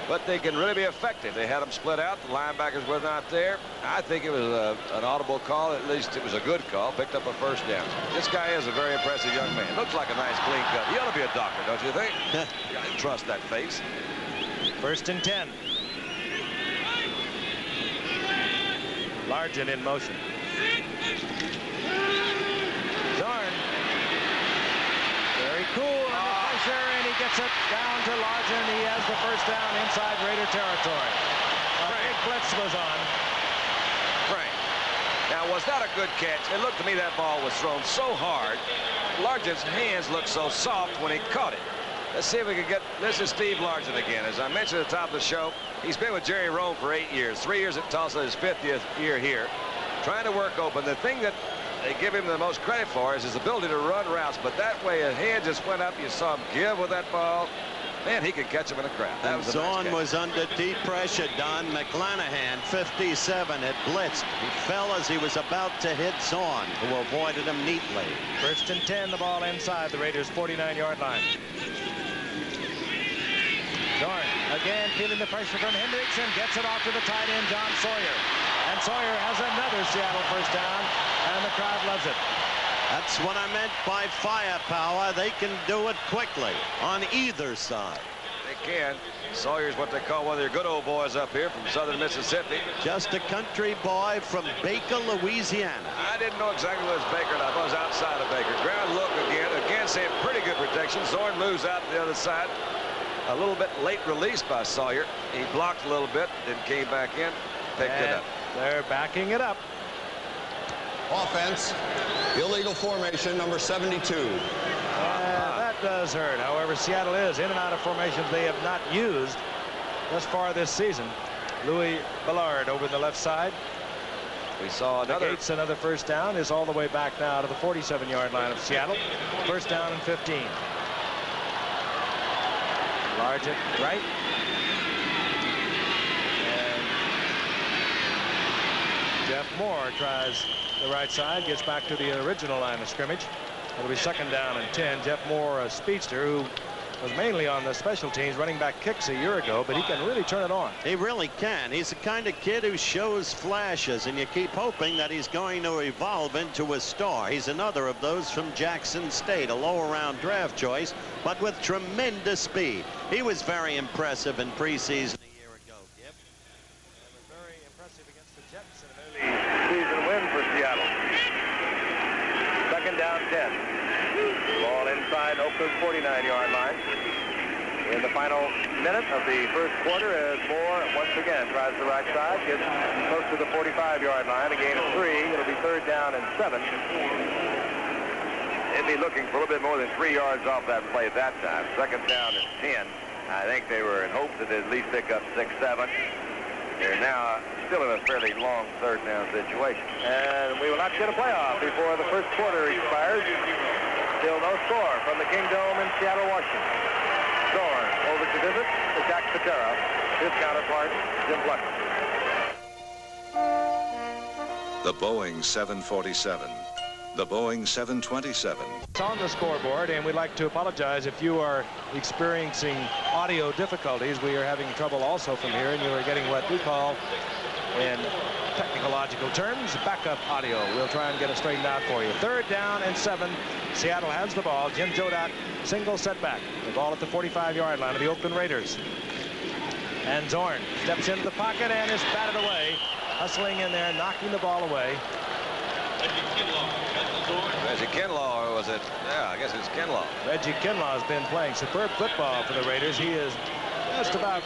but they can really be effective. They had them split out. The linebackers were not there. I think it was an audible call. At least it was a good call. Picked up a first down. This guy is a very impressive young man. Looks like a nice clean cut. He ought to be a doctor, don't you think? I trust that face. First and 10. Largent in motion. Zorn. Very cool under pressure, and he gets it down to Largent. He has the first down inside Raider territory. A big blitz was on. Frank. Now, was that a good catch? It looked to me that ball was thrown so hard. Largent's hands looked so soft when he caught it. Let's see if we can get. This is Steve Largent again. As I mentioned at the top of the show, he's been with Jerry Rome for 8 years. 3 years at Tulsa, his 5th year here. Trying to work open. The thing that they give him the most credit for is his ability to run routes. But that way, his hand just went up. You saw him give with that ball. Man, he could catch him in a crowd. That was a nice Zorn catch. was under deep pressure. Don McClanahan, 57, had blitzed. He fell as he was about to hit Zorn, who avoided him neatly. First and 10, the ball inside the Raiders' 49-yard line. Zorn again feeling the pressure from Hendrickson, gets it off to the tight end John Sawyer, and Sawyer has another Seattle first down, and the crowd loves it. That's what I meant by firepower. They can do it quickly on either side. They can. Sawyer's what they call one of their good old boys up here from southern Mississippi. Just a country boy from Baker, Louisiana. I didn't know exactly where it was Baker, and I was outside of Baker. Ground look again. Again, seeing pretty good protection. Zorn moves out to the other side. A little bit late release by Sawyer. He blocked a little bit, then came back in, picked it up. They're backing it up. Offense, illegal formation, number 72. That does hurt. However, Seattle is in and out of formations they have not used thus far this season. Louis Bullard over the left side. We saw another. Gates, another first down, is all the way back now to the 47-yard line of Seattle. First down and 15. Largent right. And Jeff Moore tries the right side, gets back to the original line of scrimmage. It'll be second down and 10. Jeff Moore, a speedster who was mainly on the special teams, running back kicks a year ago, but he can really turn it on. He really can. He's the kind of kid who shows flashes, and you keep hoping that he's going to evolve into a star. He's another of those from Jackson State, a lower round draft choice, but with tremendous speed. He was very impressive in preseason a year ago, Gib. It was very impressive against the Jets in an early season win for Seattle. Second down 10. Ball inside Oakland's 49-yard line. In the final minute of the first quarter, as Moore once again tries the right side, gets close to the 45-yard line, a gain of 3. It'll be third down and 7. They'd be looking for a little bit more than 3 yards off that play at that time. Second down and 10. I think they were in hopes that they'd at least pick up 6, 7. They're now still in a fairly long third down situation. And we will not get a playoff before the first quarter expires. Still no score from the Kingdome in Seattle, Washington. Zorn over to visit the Jack Patera, his counterpart, Jim Plunkett. The Boeing 747. The Boeing 727. It's on the scoreboard, and we'd like to apologize if you are experiencing audio difficulties. We are having trouble also from here, and you are getting what we call, in technological terms, backup audio. We'll try and get it straightened out for you. 3rd down and 7. Seattle has the ball. Jim Jodak, single setback. The ball at the 45-yard line of the Oakland Raiders. And Zorn steps into the pocket and is batted away. Hustling in there, knocking the ball away. Reggie Kinlaw, or was it? Yeah, I guess it's Kinlaw. Reggie Kinlaw has been playing superb football for the Raiders. He is just about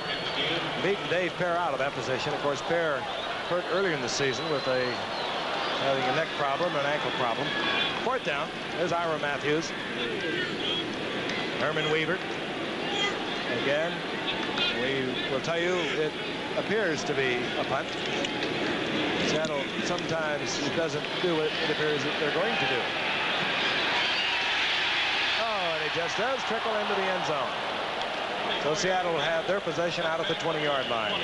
beaten Dave Pear out of that position. Of course, Pear hurt earlier in the season with having a neck problem, an ankle problem. 4th down. There's Ira Matthews. Herman Weaver. Again, we will tell you it appears to be a punt. Seattle sometimes doesn't do what it appears that they're going to do. Oh, and it just does trickle into the end zone. So Seattle will have their possession out at the 20-yard line.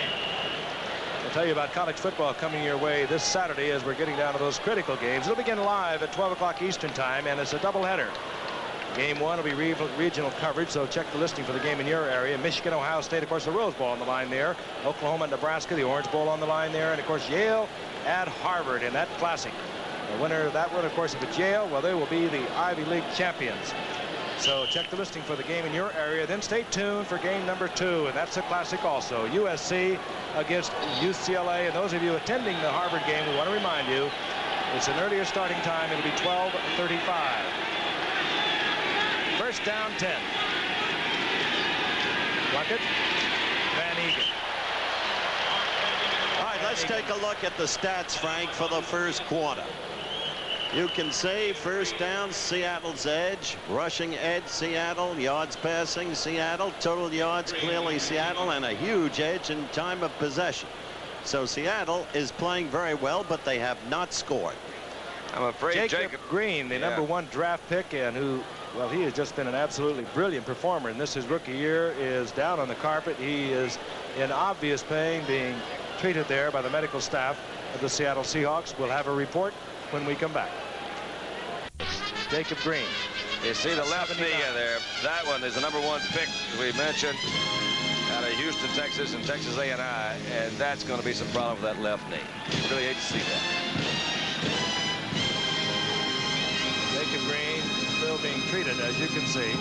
I'll tell you about college football coming your way this Saturday as we're getting down to those critical games. It'll begin live at 12 o'clock Eastern time, and it's a doubleheader. Game 1 will be regional coverage, so check the listing for the game in your area. Michigan, Ohio State, of course, the Rose Bowl on the line there. Oklahoma, Nebraska, the Orange Bowl on the line there. And, of course, Yale at Harvard in that classic. The winner of that one, of course, if it's Yale, well, they will be the Ivy League champions. So check the listing for the game in your area. Then stay tuned for game number 2, and that's a classic also. USC against UCLA. And those of you attending the Harvard game, we want to remind you, it's an earlier starting time. It'll be 12:35. 1st down, 10. Plunkett, Van Egan. All right, let's take a look at the stats, Frank, for the first quarter. You can say 1st down, Seattle's edge. Rushing edge, Seattle. Yards passing, Seattle. Total yards, clearly Seattle. And a huge edge in time of possession. So Seattle is playing very well, but they have not scored. I'm afraid Jacob Green, the number 1 draft pick, and who, well, he has just been an absolutely brilliant performer. And this his rookie year is down on the carpet. He is in obvious pain, being treated there by the medical staff of the Seattle Seahawks. We'll have a report when we come back. Jacob Green. You see the left knee in there. That one is the number 1 pick we mentioned out of Houston, Texas, and Texas A&I, and that's going to be some problem with that left knee. Really hate to see that. Jacob Green still being treated, as you can see.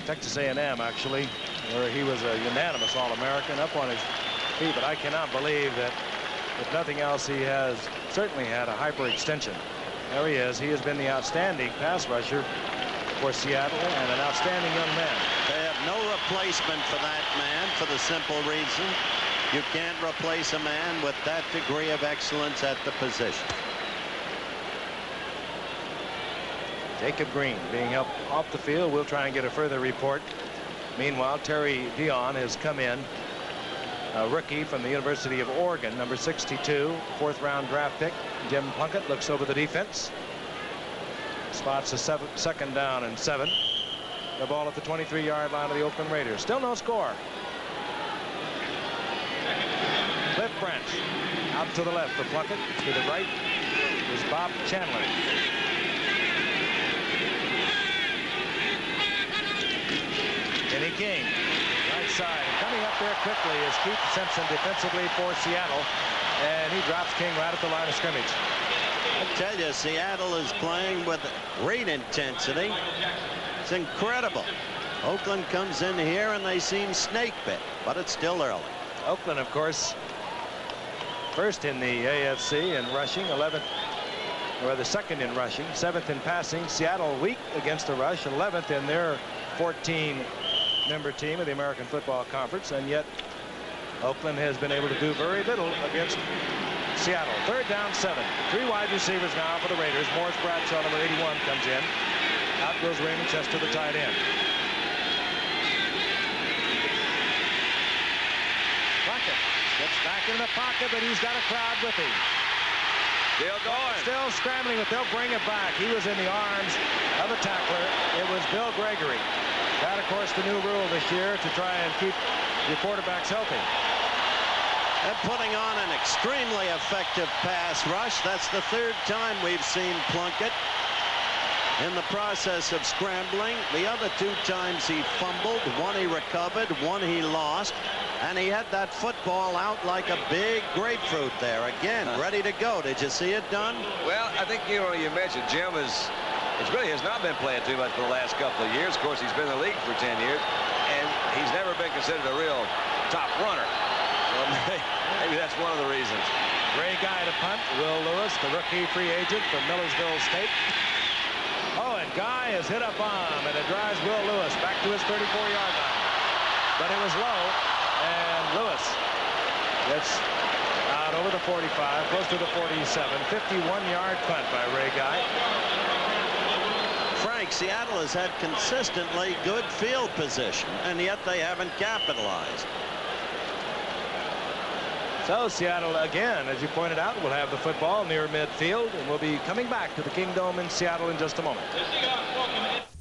Texas A&M, actually, where he was a unanimous All-American, up on his feet, but I cannot believe that, if nothing else, he has certainly had a hyperextension. There he is. He has been the outstanding pass rusher for Seattle and an outstanding young man. They have no replacement for that man for the simple reason you can't replace a man with that degree of excellence at the position. Jacob Green being helped off the field. We'll try and get a further report. Meanwhile, Terry Dion has come in, a rookie from the University of Oregon, number 62, 4th-round draft pick. Jim Plunkett looks over the defense. Spots a 2nd down and 7. The ball at the 23-yard line of the Oakland Raiders. Still no score. Cliff Branch out to the left for Plunkett. To the right is Bob Chandler. Kenny King, right side. And coming up there quickly is Keith Simpson defensively for Seattle. And he drops King right at the line of scrimmage. I tell you, Seattle is playing with great intensity. It's incredible. Oakland comes in here and they seem snake bit, but it's still early. Oakland, of course, first in the AFC in rushing, 11th, or the 2nd in rushing, 7th in passing. Seattle weak against the rush, 11th in their 14-member team of the American Football Conference, and yet Oakland has been able to do very little against Seattle. 3rd down, 7. 3 wide receivers now for the Raiders. Morris Bradshaw, number 81, comes in. Out goes Raymond Chester, the tight end. Plunkett gets back in the pocket, but he's got a crowd with him. Still going. Still scrambling, but they'll bring it back. He was in the arms of a tackler. It was Bill Gregory. That, of course, the new rule this year to try and keep your quarterbacks healthy. And putting on an extremely effective pass rush. That's the third time we've seen Plunkett in the process of scrambling. The other 2 times he fumbled. One he recovered, one he lost. And he had that football out like a big grapefruit there. Again, ready to go. Did you see it done? Well, I think, you mentioned Jim really has not been playing too much for the last couple of years. Of course, he's been in the league for 10 years, and he's never been considered a real top runner. Well, maybe that's one of the reasons. Great guy to punt. Will Lewis, the rookie free agent from Millersville State. Oh, and Guy is hit a bomb, and it drives Will Lewis back to his 34-yard line. But it was low, and Lewis gets out over the 45, close to the 47. 51-yard punt by Ray Guy. Frank, Seattle has had consistently good field position, and yet they haven't capitalized. So Seattle again, as you pointed out, will have the football near midfield, and we'll be coming back to the Kingdome in Seattle in just a moment.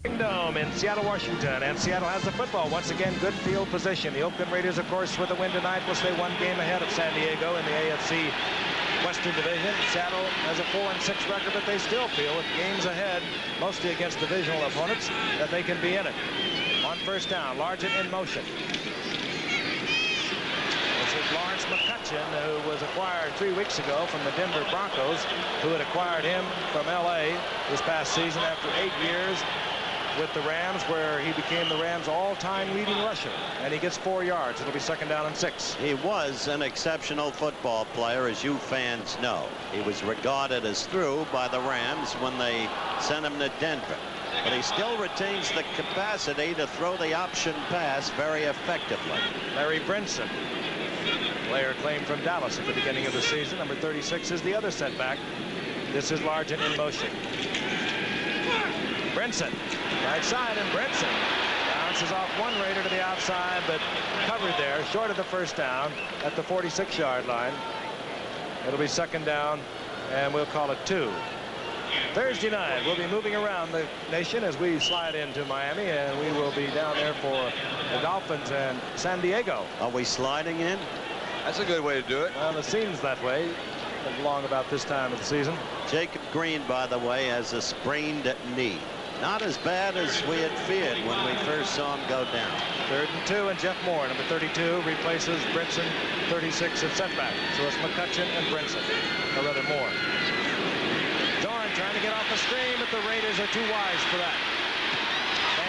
Kingdome in Seattle, Washington, and Seattle has the football. Once again, good field position. The Oakland Raiders, of course, with a win tonight, will stay 1 game ahead of San Diego in the AFC Western Division. Seattle has a 4-6 record, but they still feel with games ahead, mostly against divisional opponents, that they can be in it. On first down, Largent in motion. This is Lawrence McCutcheon, who was acquired 3 weeks ago from the Denver Broncos, who had acquired him from L.A. this past season after 8 years with the Rams, where he became the Rams' all-time leading rusher, and he gets 4 yards. It'll be 2nd down and 6. He was an exceptional football player, as you fans know. He was regarded as through by the Rams when they sent him to Denver, but he still retains the capacity to throw the option pass very effectively. Larry Brinson, player claimed from Dallas at the beginning of the season. Number 36 is the other setback. This is Largent in motion. Brinson, right side, and Brinson bounces off one Raider to the outside, but covered there, short of the first down at the 46-yard line. It'll be 2nd down, and we'll call it 2. Thursday night, we'll be moving around the nation as we slide into Miami, and we will be down there for the Dolphins and San Diego. Are we sliding in? That's a good way to do it. Well, it seems that way along about this time of the season. Jacob Green, by the way, has a sprained knee. Not as bad as we had feared when we first saw him go down. 3rd and 2, and Jeff Moore, number 32, replaces Brinson, 36 at setback. So it's McCutcheon and Brinson, or rather Moore. Dorn trying to get off the screen, but the Raiders are too wise for that.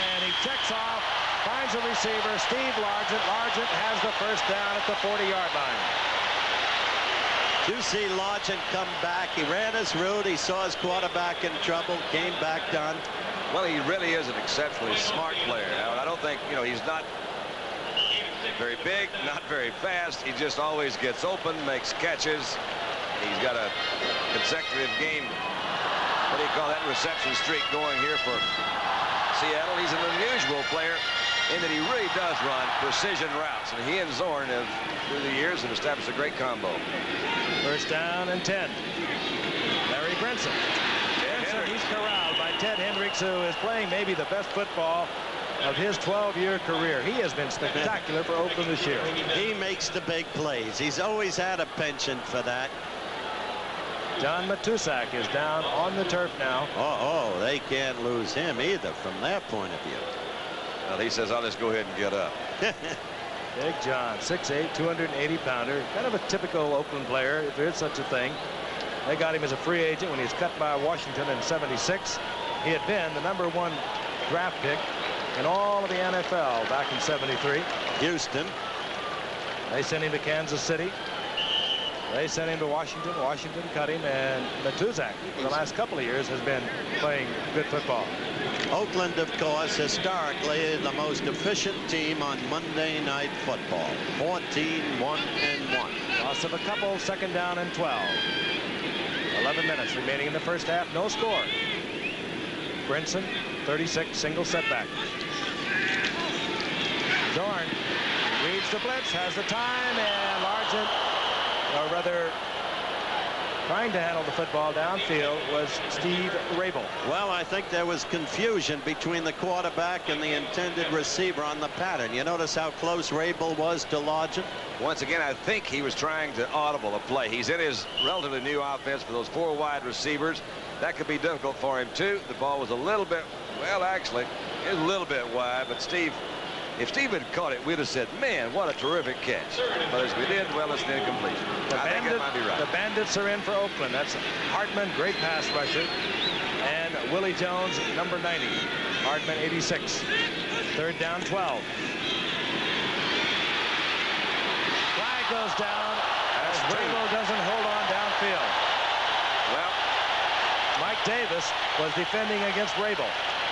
And he checks off, finds a receiver, Steve Largent. Largent has the first down at the 40-yard line. You see Largent come back. He ran his route. He saw his quarterback in trouble, came back done. Well, he really is an exceptionally smart player. I don't think, he's not very big, not very fast. He just always gets open, makes catches. He's got a consecutive game, what do you call that, reception streak going here for Seattle. He's an unusual player in that he really does run precision routes. And he and Zorn have, through the years, have established a great combo. First down and 10. Larry Brinson. He's corralled by Ted Hendricks, who is playing maybe the best football of his 12-year career. He has been spectacular for Oakland this year. He makes the big plays. He's always had a penchant for that. John Matusak is down on the turf now. Oh, they can't lose him either from their point of view. Well, he says, I'll just go ahead and get up. Big John, 6'8", 280-pounder. Kind of a typical Oakland player, if there is such a thing. They got him as a free agent when he was cut by Washington in '76. He had been the #1 draft pick in all of the NFL back in '73. Houston. They sent him to Kansas City. They sent him to Washington. Washington cut him, and Matusak, for the last couple of years, has been playing good football. Oakland, of course, historically the most efficient team on Monday Night Football. 14-1-1. Loss of a couple, 2nd down and 12. 11 minutes remaining in the first half. No score. Brinson, 36, single setback. Zorn reads the blitz, has the time, and Largent, or rather trying to handle the football downfield was Steve Rabel. Well, I think there was confusion between the quarterback and the intended receiver on the pattern. You notice how close Rabel was to Lodgen? Once again, I think he was trying to audible a play. He's in his relatively new offense for those 4 wide receivers. That could be difficult for him, too. The ball was a little bit, well, actually, it was a little bit wide, but Steve, if Steve had caught it, we'd have said, man, what a terrific catch. But as we did, well, it's an incompletion. I think that might be right. The Bandits are in for Oakland. That's Hartman, great pass rusher, and Willie Jones, number 90. Hartman, 86. 3rd down, 12. Flag goes down as Rabel doesn't hold on downfield. Well, Mike Davis was defending against Rabel.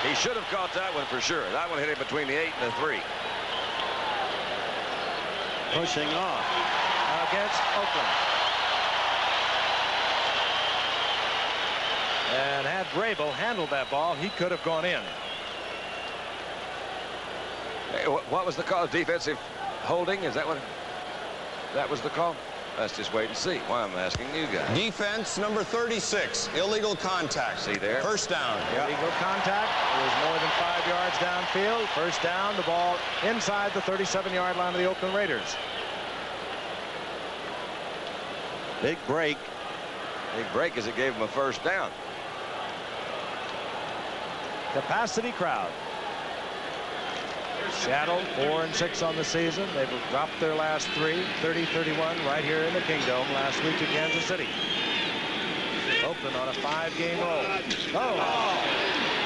he should have caught that one for sure. That one hit him between the 8 and the 3. Pushing off Against Oakland. And had Rabel handled that ball, he could have gone in. Hey, what was the call? Defensive holding? Is that what that was the call? Let's just wait and see. Why I'm asking you guys. Defense number 36, illegal contact. See there? First down. Illegal contact. It was more than 5 yards downfield. First down, the ball inside the 37-yard line of the Oakland Raiders. big break. Big break as it gave him a first down. Capacity crowd. Seattle 4-6 on the season. They've dropped their last 3, 30-31 right here in the Kingdome last week at Kansas City. Oakland on a 5-game roll.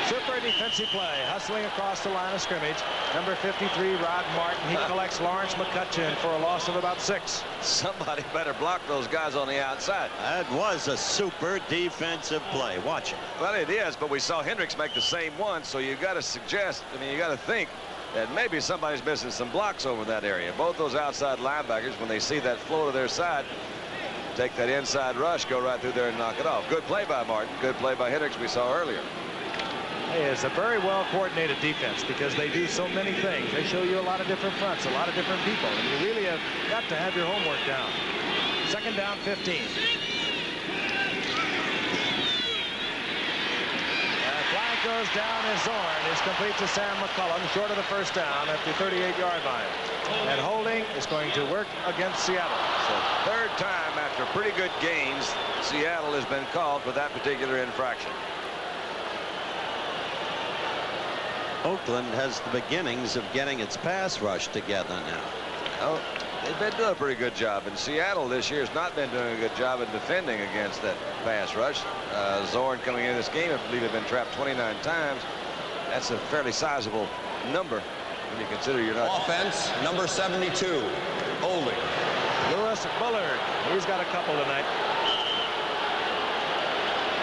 Super defensive play, hustling across the line of scrimmage. Number 53, Rod Martin. He collects Lawrence McCutcheon for a loss of about 6. Somebody better block those guys on the outside. That was a super defensive play. Watch it. Well, it is, but we saw Hendricks make the same one, so you got to suggest, I mean, you got to think that maybe somebody's missing some blocks over that area. Both those outside linebackers, when they see that flow to their side, take that inside rush, go right through there and knock it off. Good play by Martin. Good play by Hendricks we saw earlier. Hey, it's a very well coordinated defense because they do so many things. They show you a lot of different fronts, a lot of different people, and you really have got to have your homework down. 2nd down, 15. Flag goes down as Zorn is complete to Sam McCullum, short of the first down at the 38-yard line. And holding is going to work against Seattle. So 3rd time after pretty good gains, Seattle has been called for that particular infraction. Oakland has the beginnings of getting its pass rush together now. Oh, they've been doing a pretty good job, and Seattle this year has not been doing a good job in defending against that pass rush. Zorn coming into this game, I believe, have been trapped 29 times. That's a fairly sizable number when you consider you're not. Offense number 72, holding. Lewis Bullard, he's got a couple tonight.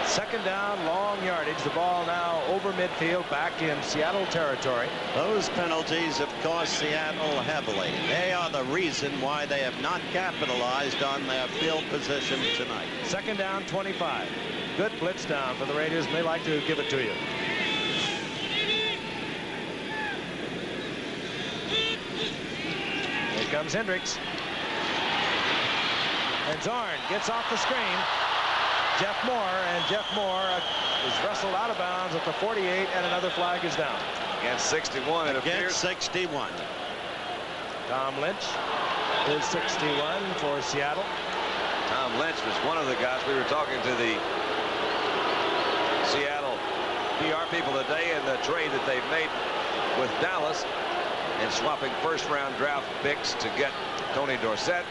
2nd down, long yardage. The ball now over midfield, back in Seattle territory. Those penalties have cost Seattle heavily. They are the reason why they have not capitalized on their field position tonight. 2nd down, 25. Good blitz down for the Raiders, and they like to give it to you. Here comes Hendricks. And Zorn gets off the screen. Jeff Moore is wrestled out of bounds at the 48, and another flag is down. Against 61, it appears. 61. Tom Lynch is 61 for Seattle. Tom Lynch was one of the guys. We were talking to the Seattle PR people today in the trade that they've made with Dallas and swapping 1st-round draft picks to get Tony Dorsett.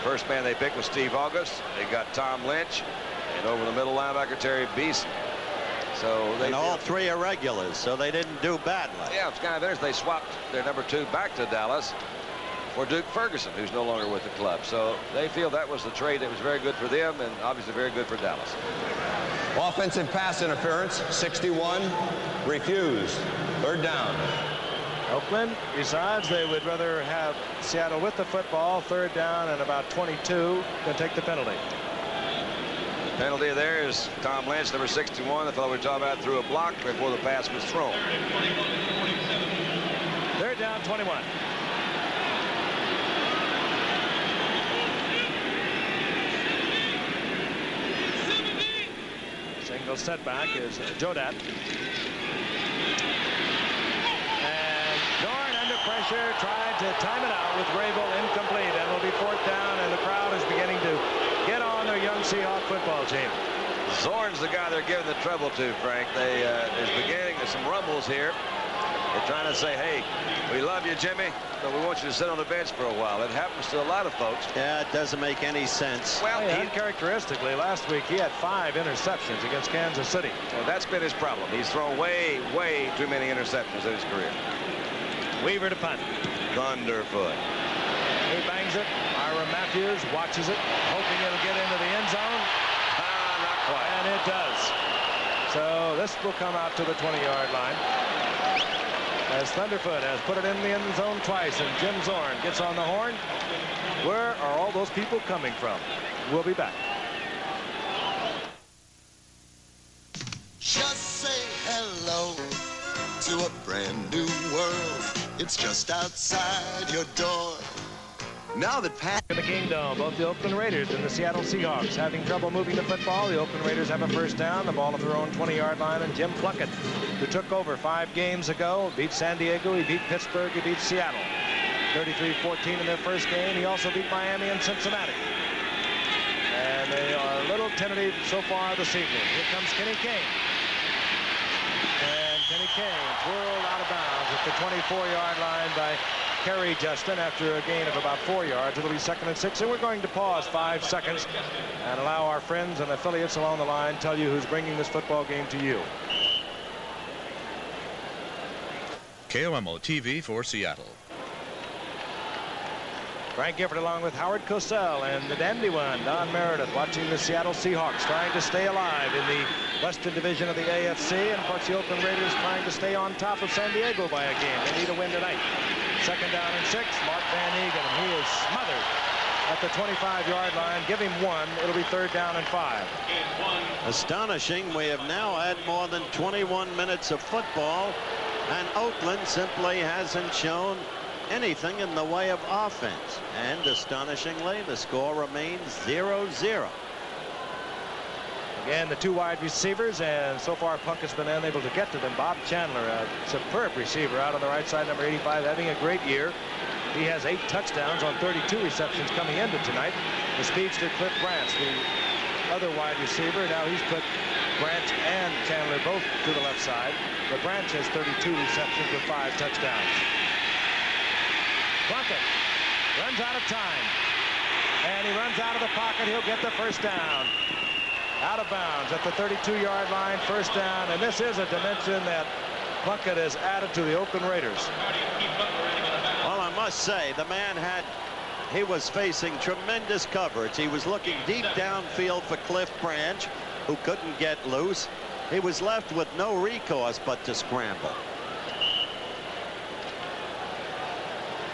First man they picked was Steve August. They got Tom Lynch, and over the middle linebacker Terry Beeson. So they all 3 are regulars, so they didn't do badly. Yeah, it's kind of interesting. They swapped their number 2 back to Dallas for Duke Ferguson, who's no longer with the club. So they feel that was the trade that was very good for them and obviously very good for Dallas. Offensive pass interference, 61, refused. 3rd down. Oakland decides they would rather have Seattle with the football, 3rd down and about 22, than take the penalty. Penalty there is Tom Lynch, number 61, the fellow we were talking about, threw a block before the pass was thrown. 3rd down, 21. technical setback is Jodat. And Dorn under pressure tried to time it out with Rabel, incomplete, and will be 4th down, and the crowd is beginning to get on their young Seahawk football team. Zorn's the guy they're giving the trouble to, Frank. There's beginning some rumbles here. They're trying to say, hey, we love you, Jimmy, but we want you to sit on the bench for a while. It happens to a lot of folks. Yeah, it doesn't make any sense. Well, uncharacteristically, last week he had 5 interceptions against Kansas City. Well, that's been his problem. He's thrown way, way too many interceptions in his career. Weaver to punt. Thunderfoot. He bangs it. Ira Matthews watches it, hoping it'll get into the end zone. Not quite. And it does. So this will come out to the 20-yard line. As Thunderfoot has put it in the end zone twice, and Jim Zorn gets on the horn. Where are all those people coming from? We'll be back. Just say hello to a brand new world. It's just outside your door. Now that Pat In the Kingdome, both the Oakland Raiders and the Seattle Seahawks having trouble moving the football. The Oakland Raiders have a first down, the ball at their own 20-yard line, and Jim Plunkett, who took over 5 games ago, beat San Diego, he beat Pittsburgh, he beat Seattle. 33-14 in their first game. He also beat Miami and Cincinnati. And they are a little tentative so far this evening. Here comes Kenny Kane. And Kenny Kane twirled out of bounds at the 24-yard line by Kerry Justin after a gain of about 4 yards. It'll be 2nd and 6, and we're going to pause 5 seconds and allow our friends and affiliates along the line tell you who's bringing this football game to you. KOMO TV for Seattle. Frank Gifford along with Howard Cosell and the dandy one, Don Meredith, watching the Seattle Seahawks trying to stay alive in the Western Division of the AFC. And of course, the Oakland Raiders trying to stay on top of San Diego by a game. They need a win tonight. 2nd down and 6. Mark Van Eegen, and he is smothered at the 25-yard line. Give him 1. It'll be 3rd down and 5. Astonishing. We have now had more than 21 minutes of football, and Oakland simply hasn't shown anything in the way of offense. And astonishingly, the score remains 0-0. Again, the 2 wide receivers, and so far Plunkett's been unable to get to them. Bob Chandler, a superb receiver out on the right side, number 85, having a great year. He has 8 touchdowns on 32 receptions coming into tonight. The speedster Cliff Branch, the other wide receiver. Now he's put Branch and Chandler both to the left side. But Branch has 32 receptions with 5 touchdowns. Plunkett runs out of time, and he runs out of the pocket. He'll get the first down. Out of bounds at the 32-yard line, first down, and this is a dimension that Plunkett has added to the Oakland Raiders. Well, I must say, the man he was facing tremendous coverage. He was looking deep downfield for Cliff Branch, who couldn't get loose. He was left with no recourse but to scramble.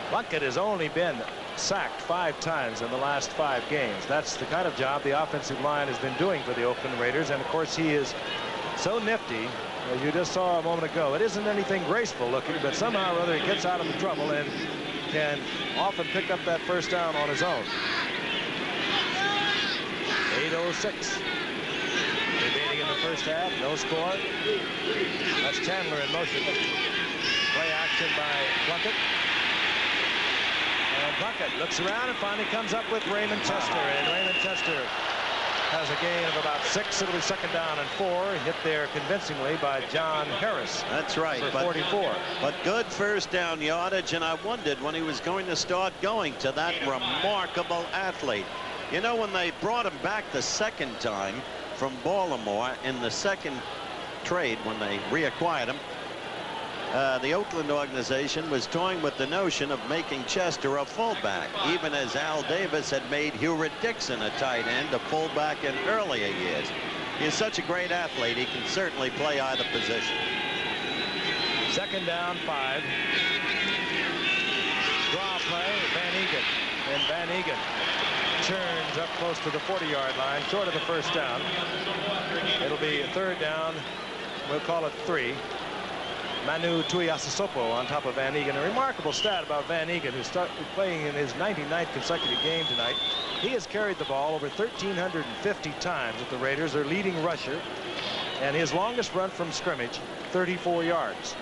Plunkett has only been sacked 5 times in the last 5 games. That's the kind of job the offensive line has been doing for the Oakland Raiders. And of course, he is so nifty, as you just saw a moment ago. It isn't anything graceful looking, but somehow or other he gets out of the trouble and can often pick up that first down on his own. 8:06 remaining in the first half. No score. That's Chandler in motion. Play action by Plunkett. And Plunkett looks around and finally comes up with Raymond Chester. And Raymond Chester has a gain of about 6. It'll be 2nd down and 4. Hit there convincingly by John Harris. That's right. For 44. But good first down yardage, and I wondered when he was going to start going to that remarkable athlete. You know, when they brought him back the 2nd time from Baltimore in the 2nd trade, when they reacquired him, the Oakland organization was toying with the notion of making Chester a fullback, even as Al Davis had made Hewritt Dixon a tight end, a fullback in earlier years. He's such a great athlete, he can certainly play either position. 2nd down, 5. Draw play, Van Eegen. And Van Eegen turns up close to the 40-yard line, short of the first down. It'll be a 3rd down. We'll call it 3. Manu Tuiasosopo on top of Van Eegen. A remarkable stat about Van Eegen, who's playing in his 99th consecutive game tonight. He has carried the ball over 1,350 times with the Raiders, their leading rusher. And his longest run from scrimmage, 34 yards.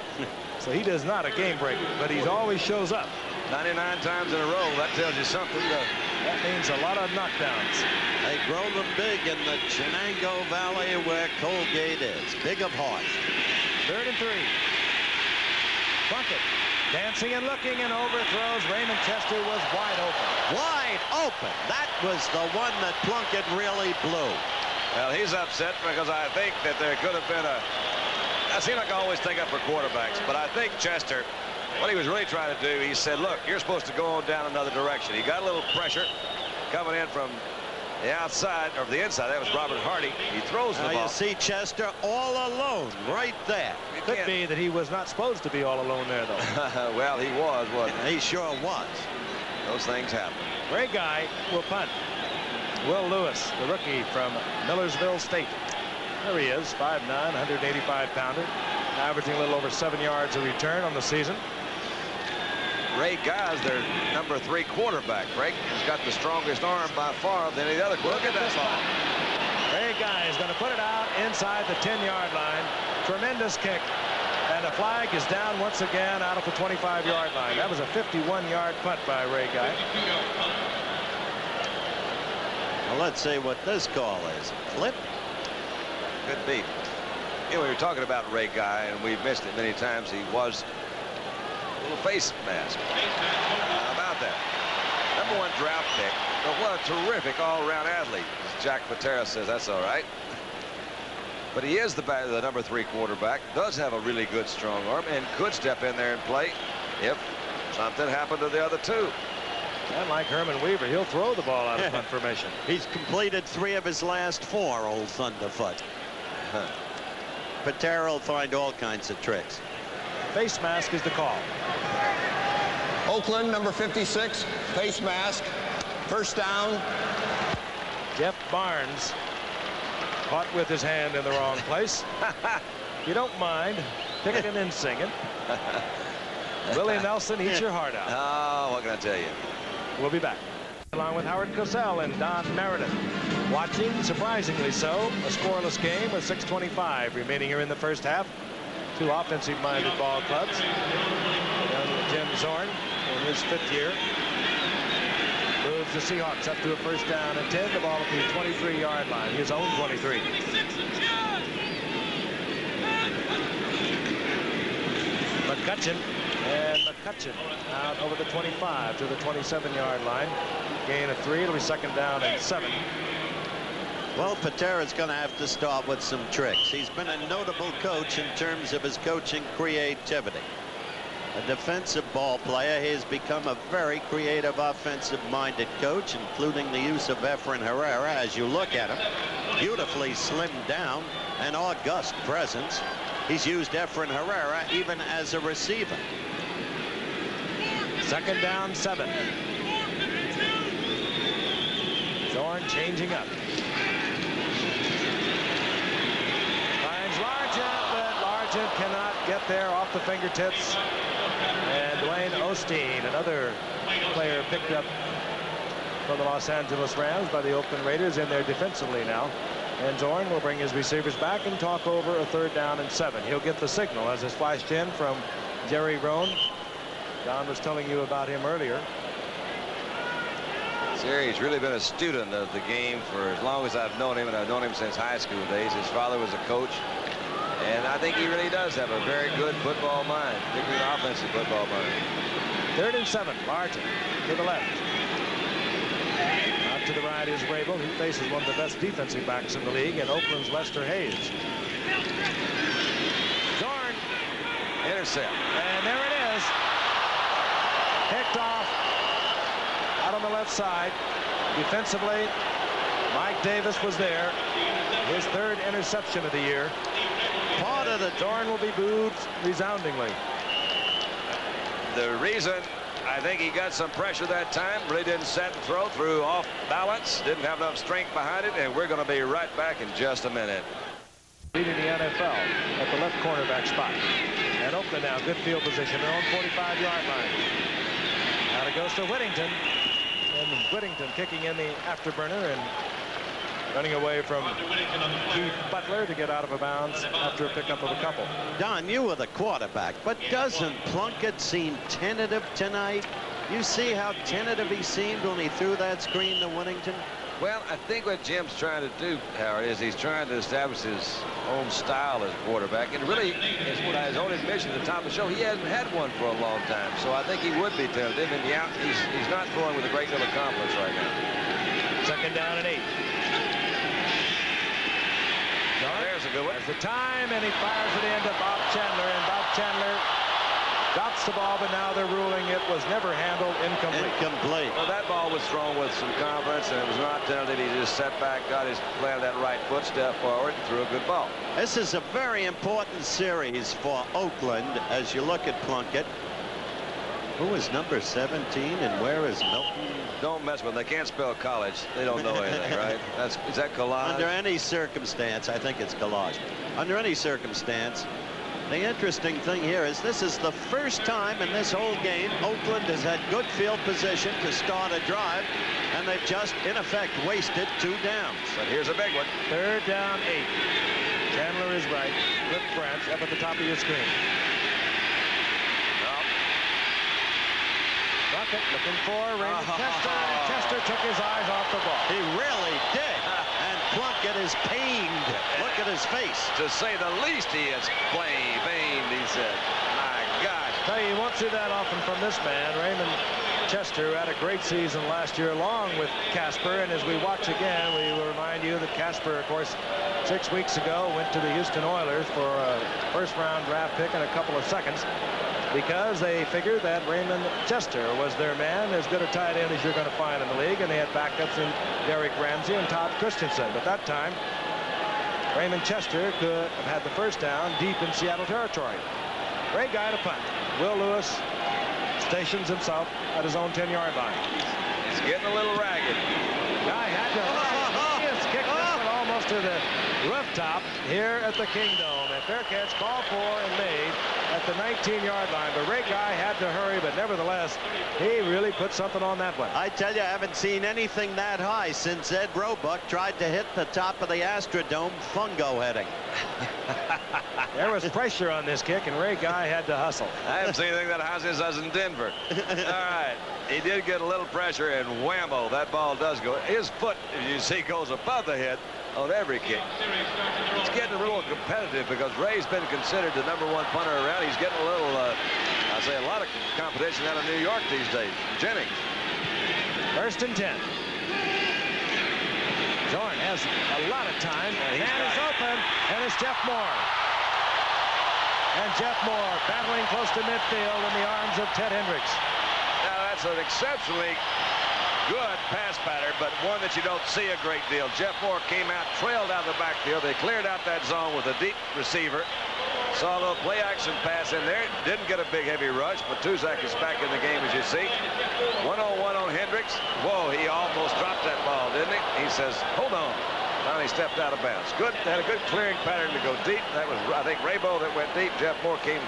So he does not a game breaker, but he always shows up. 99 times in a row. That tells you something. That means a lot of knockdowns. They grow them big in the Chenango Valley where Colgate is. Big of heart. 3rd and 3. Plunkett dancing and looking and overthrows. Raymond Chester was wide open. Wide open. That was the one that Plunkett really blew. Well, he's upset because I think that there could have been a... I seem like I always take up for quarterbacks, but I think Chester, what he was really trying to do, he said, look, you're supposed to go on down another direction. He got a little pressure coming in from the outside, or the inside. That was Robert Hardy. He throws the ball. You see Chester all alone right there. It could be that he was not supposed to be all alone there, though. Well, he was, wasn't he? He sure was. Those things happen. Great guy will punt. Will Lewis, the rookie from Millersville State. There he is, 5'9", 185-pounder, averaging a little over 7 yards a return on the season. Ray Guy's their number 3 quarterback, Frank. He's got the strongest arm by far than any other quarterback. Look at that ball. Ray Guy is going to put it out inside the 10-yard line. Tremendous kick. And the flag is down once again out of the 25-yard line. That was a 51-yard punt by Ray Guy. Well, let's see what this call is. Clip? Could be. You know, we were talking about Ray Guy, and we've missed it many times. He was a little face mask. How about that? #1 draft pick, but what a terrific all-around athlete. As Jack Patera says, that's all right. But he is the number 3 quarterback, does have a really good strong arm, and could step in there and play if something happened to the other 2. And like Herman Weaver, he'll throw the ball out of punt formation. He's completed 3 of his last 4, old Thunderfoot. Patera will find all kinds of tricks. Face mask is the call. Oakland, number 56, face mask. 1st down. Jeff Barnes caught with his hand in the wrong place. You don't mind picking and singing. Willie Nelson eats your heart out. Oh, what can I tell you? We'll be back. Along with Howard Cosell and Don Meredith. Watching, surprisingly so, a scoreless game with 6:25 remaining here in the first half. 2 offensive-minded ball clubs. Young Jim Zorn in his 5th year moves the Seahawks up to a 1st down and 10. The ball at the 23-yard line, his own 23. McCutcheon. And McCutcheon out over the 25 to the 27-yard line. Gain of 3. It'll be 2nd down and 7. Well, Patera's going to have to start with some tricks. He's been a notable coach in terms of his coaching creativity. A defensive ball player, he has become a very creative offensive-minded coach, including the use of Efren Herrera. As you look at him, beautifully slimmed down, an august presence. He's used Efren Herrera even as a receiver. 2nd down, 7. Zorn changing up. Finds Largent, but Largent cannot get there off the fingertips. And Dwayne Osteen, another player picked up from the Los Angeles Rams by the Oakland Raiders, in there defensively now. And Zorn will bring his receivers back and talk over a 3rd down and 7. He'll get the signal as it's flashed in from Jerry Rohn. Don was telling you about him earlier. Jerry's really been a student of the game for as long as I've known him, and I've known him since high school days. His father was a coach, and I think he really does have a very good football mind, particularly an offensive football mind. 3rd and 7. Largent to the left. Out to the right is Rabel. He faces one of the best defensive backs in the league, and Oakland's Lester Hayes. Zorn. Intercept. And there it is. Picked off out on the left side. Defensively, Mike Davis was there. His 3rd interception of the year. Part of the Zorn will be booed resoundingly. The reason I think he got some pressure that time, really didn't set and throw, threw off balance, didn't have enough strength behind it, and we're going to be right back in just a minute. Leading the NFL at the left cornerback spot. And Oakland now, good field position, their own 45-yard line. Now it goes to Whittington. And Whittington kicking in the afterburner, and running away from Keith Butler to get out of bounds after a pickup of a couple. Don, you were the quarterback, but doesn't Plunkett seem tentative tonight? You see how tentative he seemed when he threw that screen to Whittington? Well, I think what Jim's trying to do, Howard, is he's trying to establish his own style as quarterback. And really, as his own admission at the top of the show, he hasn't had one for a long time. So I think he would be tentative. And yeah, he's not throwing with a great deal of confidence right now. Second down and 8. There's a good one. There's the time, and he fires it into Bob Chandler. And Bob Chandler drops the ball, but now they're ruling it was never handled. Incomplete. Well, that ball was thrown with some confidence, and it was not tentative. He just sat back, planted that right foot, stepped forward, and threw a good ball. This is a very important series for Oakland as you look at Plunkett. Who is number 17 and where is Milton? Don't mess with them. They can't spell college. They don't know anything, right? Is that collage? Under any circumstance, I think it's collage. Under any circumstance, the interesting thing here is this is the first time in this whole game Oakland has had good field position to start a drive, and they've just, in effect, wasted 2 downs. But here's a big one. Third down, 8. Chandler is right. Flip Branch up at the top of your screen. Plunkett looking for Raymond Chester, and Chester took his eyes off the ball. He really did. And Plunkett is pained. Look at his face. To say the least, he is pained, he said. My gosh. Tell you won't see that often from this man. Raymond Chester had a great season last year along with Casper. And as we watch again, we will remind you that Casper, of course, 6 weeks ago went to the Houston Oilers for a first-round draft pick in a couple of seconds, because they figured that Raymond Chester was their man, as good a tight end as you're going to find in the league, and they had backups in Derek Ramsey and Todd Christensen. But that time, Raymond Chester could have had the first down deep in Seattle territory. Great guy to punt. Will Lewis stations himself at his own 10-yard line. He's getting a little ragged. Guy had to he has kicked this one almost to the rooftop here at the Kingdome. A fair catch called for and made at the 19-yard line. But Ray Guy had to hurry, but nevertheless, he really put something on that one. I tell you, I haven't seen anything that high since Ed Roebuck tried to hit the top of the Astrodome fungo heading. There was pressure on this kick, and Ray Guy had to hustle. I haven't seen anything that high since I was in Denver. All right. He did get a little pressure, and whammo, that ball does go. His foot, as you see, goes above the head on every kick. It's getting a little competitive because Ray's been considered the #1 punter around. He's getting a little, I'd say, a lot of competition out of New York these days. Jennings. First and 10. Zorn has a lot of time, and is open, and it's Jeff Moore. And Jeff Moore battling close to midfield in the arms of Ted Hendricks. Now, that's an exceptionally good pass pattern, but one that you don't see a great deal. Jeff Moore came out, trailed out the backfield. They cleared out that zone with a deep receiver. Saw a little play-action pass in there. Didn't get a big, heavy rush, but Tuzak is back in the game, as you see. 1-on-1 on Hendricks. Whoa, he almost dropped that ball, didn't he? He says, hold on. Finally stepped out of bounds. Good. Had a good clearing pattern to go deep. That was, I think, Raybo that went deep. Jeff Moore came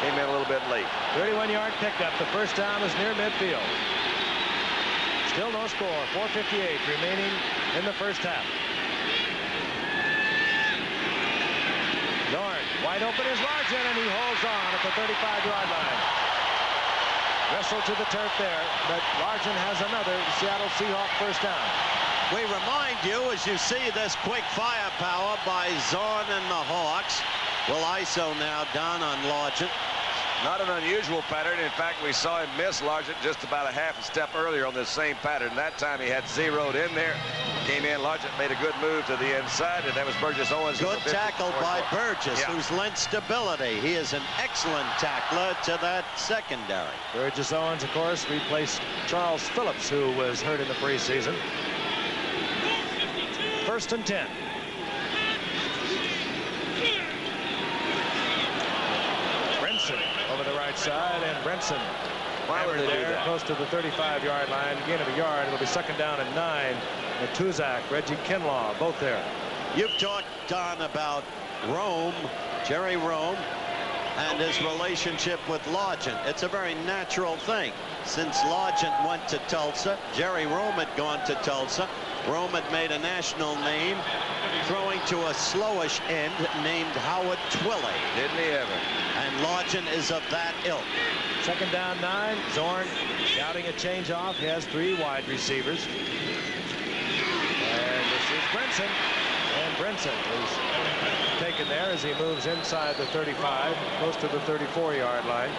in a little bit late. 31-yard pickup. The first down is near midfield. Still no score. 4:58 remaining in the first half. Zorn, wide open is Largent, and he holds on at the 35-yard line. Wrestle to the turf there, but Largent has another Seattle Seahawk first down. We remind you, as you see this quick firepower by Zorn and the Hawks. Will ISO now down on Largent. Not an unusual pattern. In fact, we saw him miss Largent just about a half a step earlier on this same pattern. That time he had zeroed in there. Came in, Largent made a good move to the inside, and that was Burgess Owens. Good tackle by Burgess, yeah, who's lent stability. He is an excellent tackler to that secondary. Burgess Owens, of course, replaced Charles Phillips, who was hurt in the preseason. First and 10. Brenson over the right side, and Brenson hammered there close to the 35-yard line. Gain of a yard. It'll be second down and 9. And Tuzak, Reggie Kinlaw, both there. You've talked, Don, about Rome, Jerry Rome, and his relationship with Largent. It's a very natural thing. Since Largent went to Tulsa, Jerry Rome had gone to Tulsa. Rome had made a national name throwing to a slowish end named Howard Twilley. Didn't he ever? And Largent is of that ilk. Second down 9. Zorn shouting a change off. He has 3 wide receivers. And this is Brinson. And Brinson is taken there as he moves inside the 35, close to the 34-yard line.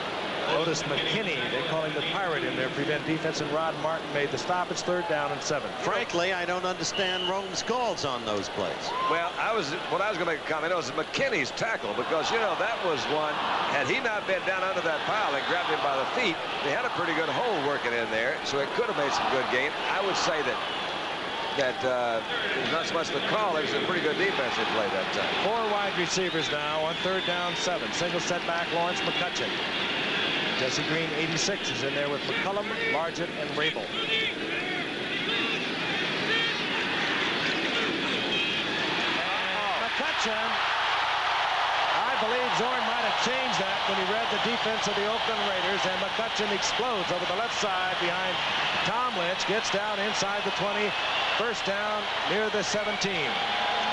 Otis McKinney, they call him the pirate in there, prevent defense, and Rod Martin made the stop. It's 3rd down and 7. Frankly, I don't understand Rome's calls on those plays. Well, what I was going to make a comment was McKinney's tackle, because, you know, that was one, had he not been down under that pile and grabbed him by the feet, they had a pretty good hole working in there, so it could have made some good gain. I would say that not so much the call, it was a pretty good defense they played that time. 4 wide receivers now on 3rd down 7. Single setback, Lawrence McCutcheon. Jesse Green, 86, is in there with McCullum, Largent, and Rabel. McCutcheon, I believe Zorn might have changed that when he read the defense of the Oakland Raiders, and McCutcheon explodes over the left side behind Tom Lynch, gets down inside the 20, 1st down near the 17.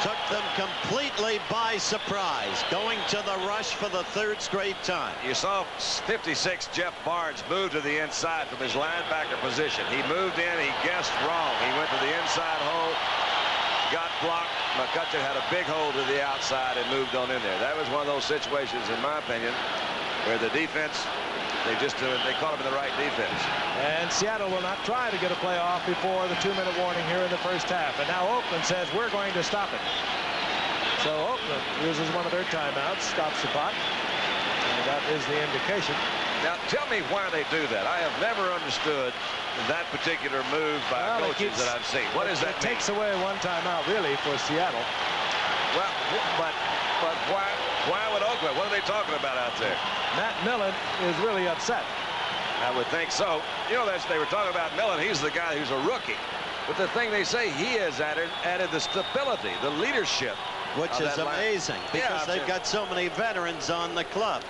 Took them completely by surprise, going to the rush for the 3rd straight time. You saw 56 Jeff Barnes move to the inside from his linebacker position. He moved in, he guessed wrong. He went to the inside hole, got blocked. McCutcheon had a big hole to the outside and moved on in there. That was one of those situations, in my opinion, where the defense, they caught him in the right defense. And Seattle will not try to get a play off before the 2-minute warning here in the 1st half. And now Oakland says we're going to stop it. So Oakland uses one of their timeouts, stops the clock. And that is the indication. Now tell me why they do that. I have never understood that particular move by coaches that I've seen. What does that mean? It takes away one timeout, really, for Seattle. Well, but why would Oakland? What are they talking about out there? Matt Millen is really upset. I would think so. You know, they were talking about Millen. He's the guy who's a rookie. But the thing they say, he has added the stability, the leadership. Which is amazing, because they've got so many veterans on the club.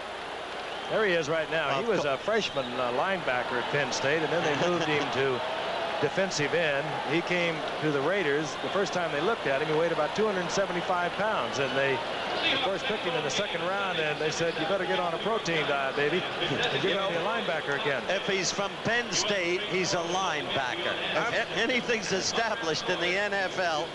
There he is right now. He was a freshman linebacker at Penn State, and then they moved him to defensive end. He came to the Raiders. The first time they looked at him, he weighed about 275 pounds, and they, of course, picked him in the 2nd round, and they said, you better get on a protein diet, baby, because you're going to be a linebacker again. If he's from Penn State, he's a linebacker. If anything's established in the NFL,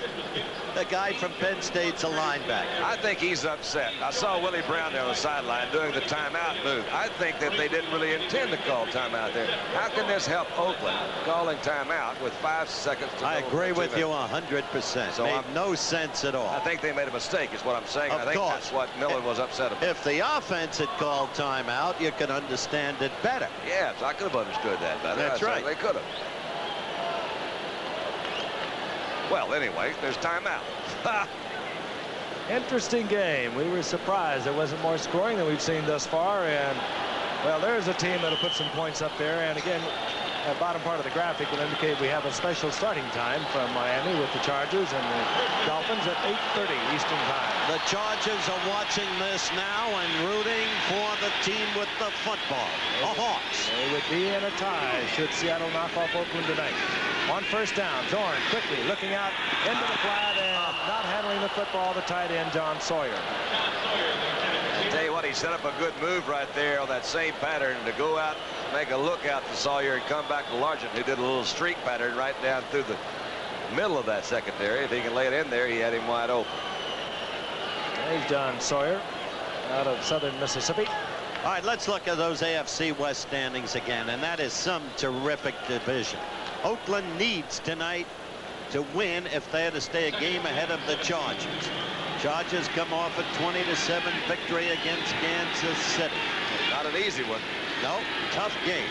the guy from Penn State's a linebacker. I think he's upset. I saw Willie Brown there on the sideline doing the timeout move. I think that they didn't really intend to call timeout there. How can this help Oakland calling timeout with 5 seconds to go? I agree with you 100%. So made no sense at all. I think they made a mistake is what I'm saying. I think that's what Millen was upset about. If the offense had called timeout, you could understand it better. Yes, I could have understood that better. That's right. They could have. Well, anyway, there's timeout. Interesting game. We were surprised there wasn't more scoring than we've seen thus far. And, well, there's a team that'll put some points up there. And, again, the bottom part of the graphic will indicate we have a special starting time from Miami with the Chargers and the Dolphins at 8:30 Eastern Time. The Chargers are watching this now and rooting for the team with the football, the Hawks. They would be in a tie should Seattle knock off Oakland tonight. On 1st down, Zorn quickly looking out into the flat and not handling the football, the tight end, John Sawyer. I tell you what, he set up a good move right there on that same pattern to go out, make a look out to Sawyer and come back to Largent, who did a little streak pattern right down through the middle of that secondary. If he can lay it in there, he had him wide open. There's John Sawyer out of southern Mississippi. All right, let's look at those AFC West standings again, and that is some terrific division. Oakland needs tonight to win if they're to stay a game ahead of the Chargers. Chargers come off a 20-7 victory against Kansas City. Not an easy one. No, tough game.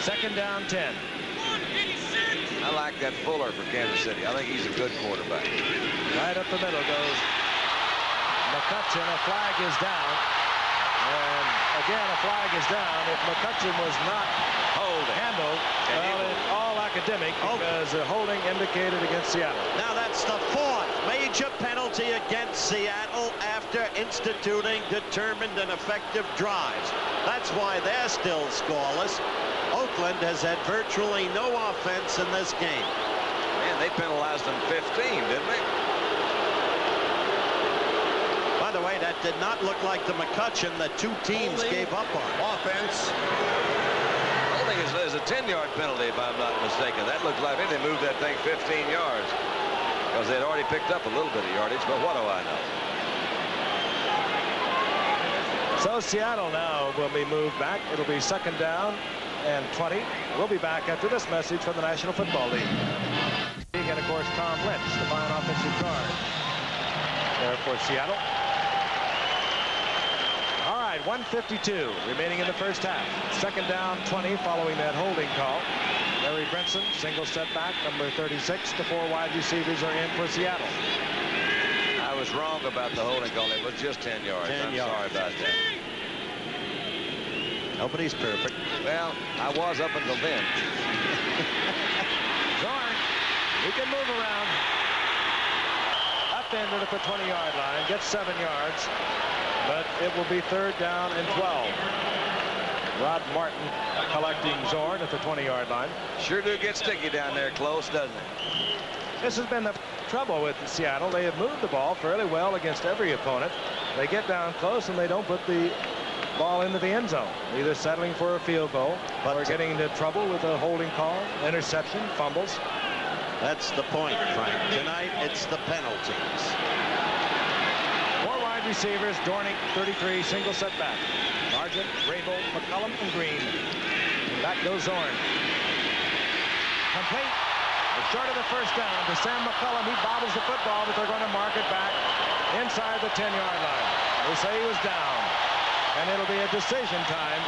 2nd down 10. I like that Fuller for Kansas City. I think he's a good quarterback. Right up the middle goes McCutcheon. A flag is down. And again, a flag is down. If McCutcheon was not handled, well, it's all academic because the holding indicated against Seattle. Now that's the 4th major penalty against Seattle after instituting determined and effective drives. That's why they're still scoreless. Oakland has had virtually no offense in this game. Man, 10. They penalized them 15, didn't they? By the way, that did not look like the McCutcheon that two teams gave up on. Offense. I think it's a 10-yard penalty, if I'm not mistaken. That looks like they moved that thing 15 yards because they'd already picked up a little bit of yardage, but what do I know? So Seattle now will be moved back. It'll be 2nd down and 20. We'll be back after this message from the National Football League. And of course, Tom Lynch, the fine offensive guard there for Seattle. All right, 1:52 remaining in the first half. 2nd down, 20 following that holding call. Larry Brinson, single setback, number 36. The 4 wide receivers are in for Seattle. I was wrong about the holding call. It was just 10 yards. 10 yards. Sorry about that. Nobody's perfect. Well, I was up until then. Zorn, he can move around. Upended at the 20-yard line, gets 7 yards, but it will be 3rd down and 12. Rod Martin collecting Zorn at the 20-yard line. Sure do get sticky down there close, doesn't it? This has been the trouble with Seattle. They have moved the ball fairly well against every opponent. They get down close and they don't put the ball into the end zone, either settling for a field goal or getting into trouble with a holding call, interception, fumbles. That's the point, Frank. Tonight, it's the penalties. 4 wide receivers, Dornick, 33, single setback. Sargent, Rabel, McCullum, and Green. And back goes Zorn. Complete. Short of the 1st down to Sam McCullum. He bobbles the football, but they're going to mark it back inside the 10-yard line. They say he was down. And it'll be a decision time.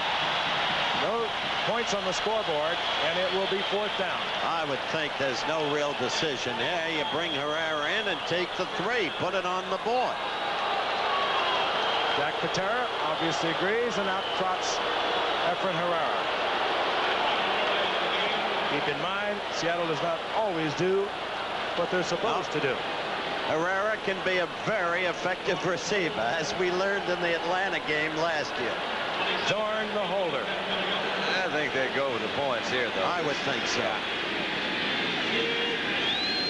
No points on the scoreboard, and it will be 4th down. I would think there's no real decision. Yeah, you bring Herrera in and take the 3. Put it on the board. Jack Patera obviously agrees, and out trots Efren Herrera. Keep in mind, Seattle does not always do what they're supposed to do. Herrera can be a very effective receiver, as we learned in the Atlanta game last year. Zorn, the holder. I think they go with the points here, though. I would think so.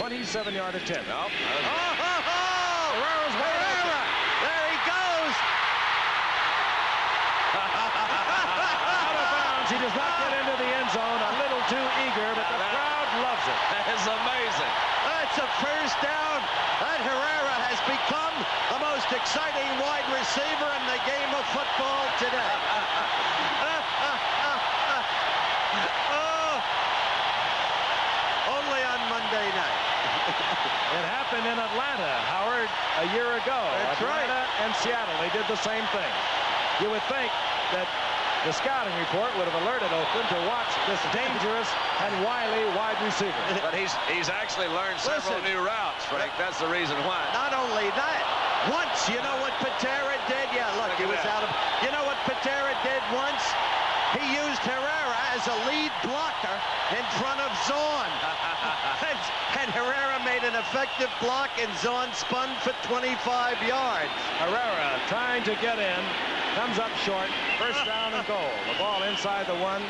27-yard attempt. Nope. Herrera's wide open. There he goes. Out of bounds. He does not get into the end zone. A little too eager, but the crowd loves it. That is amazing. That's a 1st down. That Herrera has become the most exciting wide receiver in the game of football today. Only on Monday night. It happened in Atlanta, Howard, a year ago. That's Atlanta right. and Seattle, they did the same thing. You would think that the scouting report would have alerted Oakland to watch this dangerous and wily wide receiver. But he's actually learned several new routes, Frank. That's the reason why. Not only that, once, you know what Patera did? Yeah, look, he was out of... You know what Patera did once? He used Herrera as a lead blocker in front of Zorn. And Herrera made an effective block, and Zorn spun for 25 yards. Herrera trying to get in, comes up short, 1st down and goal. The ball inside the 1.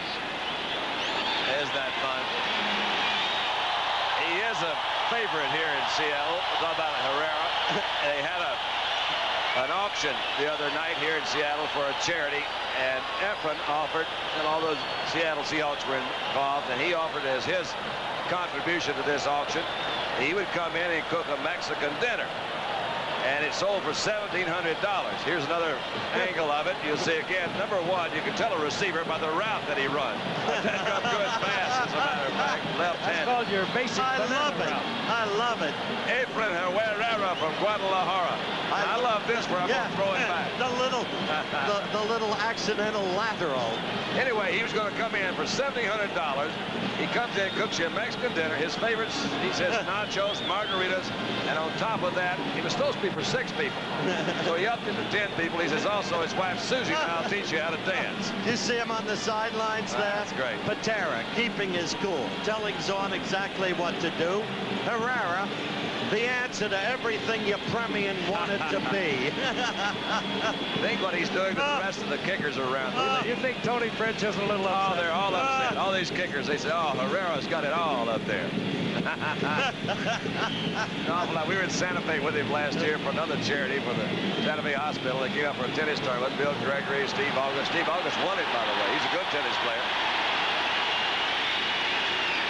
Is that fun? He is a favorite here in Seattle. We'll talk about Herrera. They had an auction the other night here in Seattle for a charity, and Efren offered, and all those Seattle Seahawks were involved, and he offered as his contribution to this auction, he would come in and cook a Mexican dinner. And it sold for $1,700. Here's another angle of it. You'll see again, number 1, you can tell a receiver by the route that he runs. That good pass, as a matter of fact, left-handed. That's called your basic banana route. I love it. Efren Herrera from Guadalajara. I love this where I'm going to throw it back. The little accidental lateral. Anyway, he was going to come in for $1,700. He comes in, cooks you a Mexican dinner. His favorites, he says, nachos, margaritas, and on top of that, he was supposed to be for 6 people. So he upped it to 10 people. He says, also, his wife, Susie, now I'll teach you how to dance. You see him on the sidelines there? That's great. Patera keeping his cool, telling Zorn exactly what to do. Herrera the answer to everything your Premian wanted to be. Think what he's doing to the rest of the kickers around him. You think Tony French is a little upset? Oh, they're all upset. All these kickers, they say, oh, Herrera's got it all up there. We were in Santa Fe with him last year for another charity for the Santa Fe Hospital. They came up for a tennis tournament. Bill Gregory, Steve August. Steve August won it, by the way. He's a good tennis player.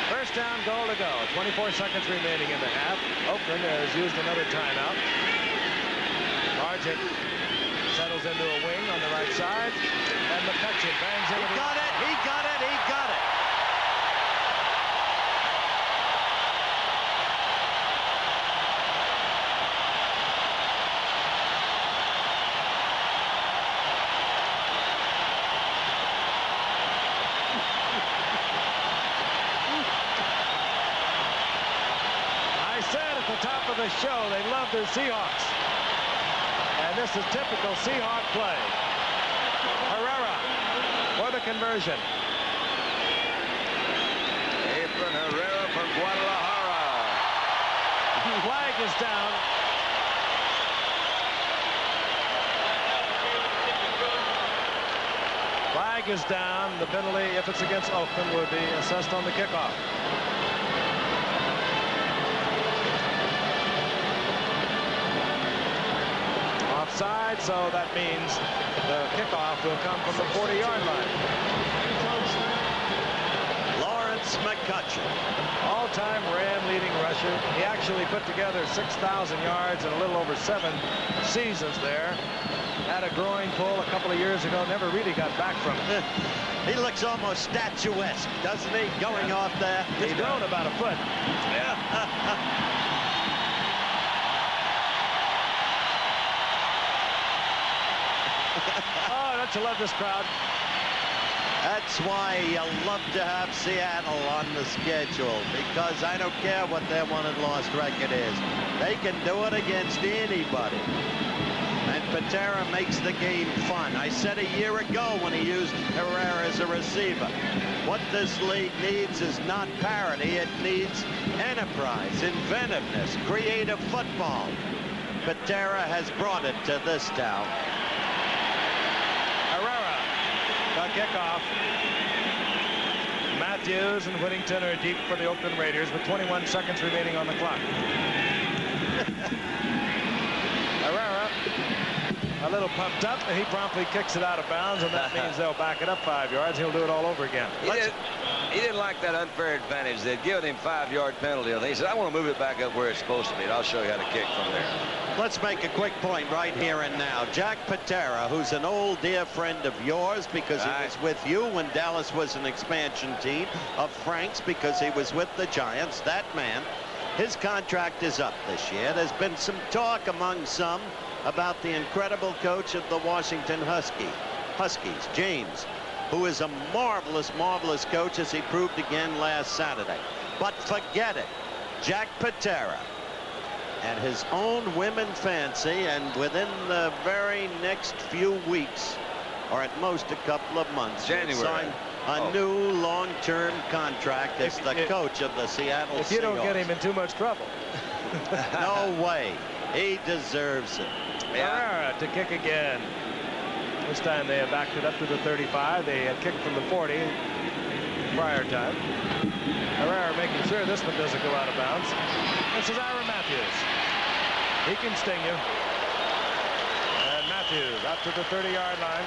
First down, goal to go. 24 seconds remaining in the half. Oakland has used another timeout. Sargent settles into a wing on the right side. And McCutcheon bangs into He got it. He got it. He got it. Top of the show, they love their Seahawks, and this is typical Seahawk play. Herrera for the conversion. Efren Herrera from Guadalajara. Flag is down. Flag is down. The penalty, if it's against Oakland, would be assessed on the kickoff. Offside, so that means the kickoff will come from the 40-yard line. Lawrence McCutcheon, all-time Ram leading rusher. He actually put together 6,000 yards in a little over 7 seasons there. Had a groin pull a couple of years ago, never really got back from it. He looks almost statuesque, doesn't he, going off there? He's grown about a foot. Yeah. Oh, don't you love this crowd? That's why you love to have Seattle on the schedule, because I don't care what their won and lost record is. They can do it against anybody. And Patera makes the game fun. I said a year ago when he used Herrera as a receiver, what this league needs is not parity, it needs enterprise, inventiveness, creative football. Patera has brought it to this town. Herrera, the kickoff. Matthews and Whittington are deep for the Oakland Raiders with 21 seconds remaining on the clock. Herrera, a little pumped up, and he promptly kicks it out of bounds, and that means they'll back it up 5 yards. He'll do it all over again. He didn't like that unfair advantage. They'd given him 5-yard penalty. He said, I want to move it back up where it's supposed to be, and I'll show you how to kick from there. Let's make a quick point right here and now. Jack Patera, who's an old dear friend of yours because he was with you when Dallas was an expansion team, of Frank's because he was with the Giants, that man, his contract is up this year. There's been some talk among some about the incredible coach of the Washington Huskies, James, who is a marvelous, marvelous coach, as he proved again last Saturday. But forget it. Jack Patera and his own women fancy, and within the very next few weeks, or at most a couple of months, January, sign a new long-term contract as the coach of the Seattle Seahawks. If you don't get him in too much trouble. No way. He deserves it. Herrera to kick again. This time they have backed it up to the 35. They had kicked from the 40 prior time. Herrera making sure this one doesn't go out of bounds. This is Ira Matthews. He can sting you. And Matthews out to the 30-yard line.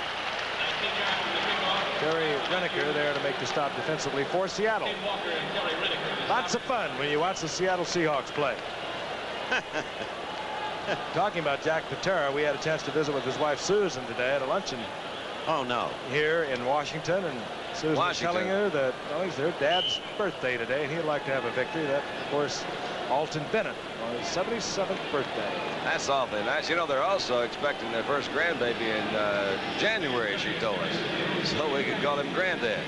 Terry Reniker there to make the stop defensively for Seattle. Lots of fun when you watch the Seattle Seahawks play. Talking about Jack Patera, we had a chance to visit with his wife Susan today at a luncheon. Oh no! Here in Washington, and Susan was telling her that it's their dad's birthday today, and he'd like to have a victory. That, of course, Alton Bennett on his 77th birthday. That's awfully nice. You know, they're also expecting their first grandbaby in January, she told us, so we could call him Granddad.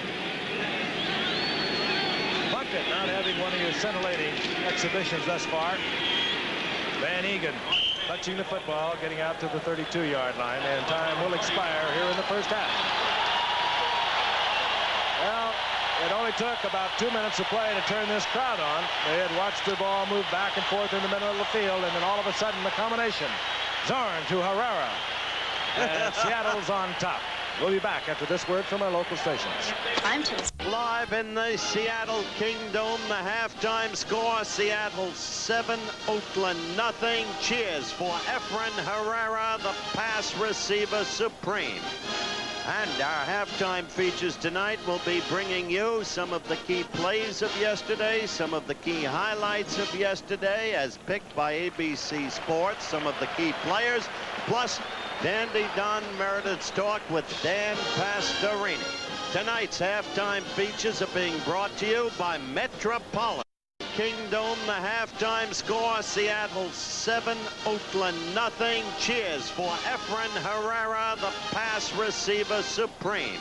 Plunkett not having one of your scintillating exhibitions thus far. Van Egan touching the football, getting out to the 32-yard line, and time will expire here in the first half. Well, It only took about 2 minutes of play to turn this crowd on. They had watched the ball move back and forth in the middle of the field, and then all of a sudden the combination. Zorn to Herrera. And Seattle's on top. We'll be back after this word from our local stations. Live in the Seattle Kingdome, the halftime score, Seattle 7, Oakland nothing. Cheers for Efren Herrera, the pass receiver supreme. And our halftime features tonight will be bringing you some of the key plays of yesterday, some of the key highlights of yesterday as picked by ABC Sports, some of the key players, plus Dandy Don Meredith's talk with Dan Pastorini. Tonight's halftime features are being brought to you by Metropolitan. Kingdome, the halftime score, Seattle 7, Oakland nothing. Cheers for Efren Herrera, the pass receiver supreme.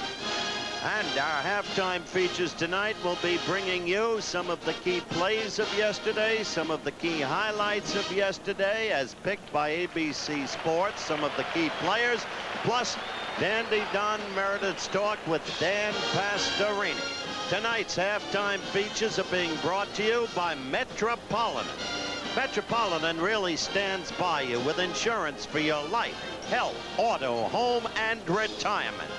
And our halftime features tonight will be bringing you some of the key plays of yesterday, some of the key highlights of yesterday as picked by ABC Sports, some of the key players, plus Dandy Don Meredith's talk with Dan Pastorini. Tonight's halftime features are being brought to you by Metropolitan. Metropolitan really stands by you with insurance for your life, health, auto, home, and retirement.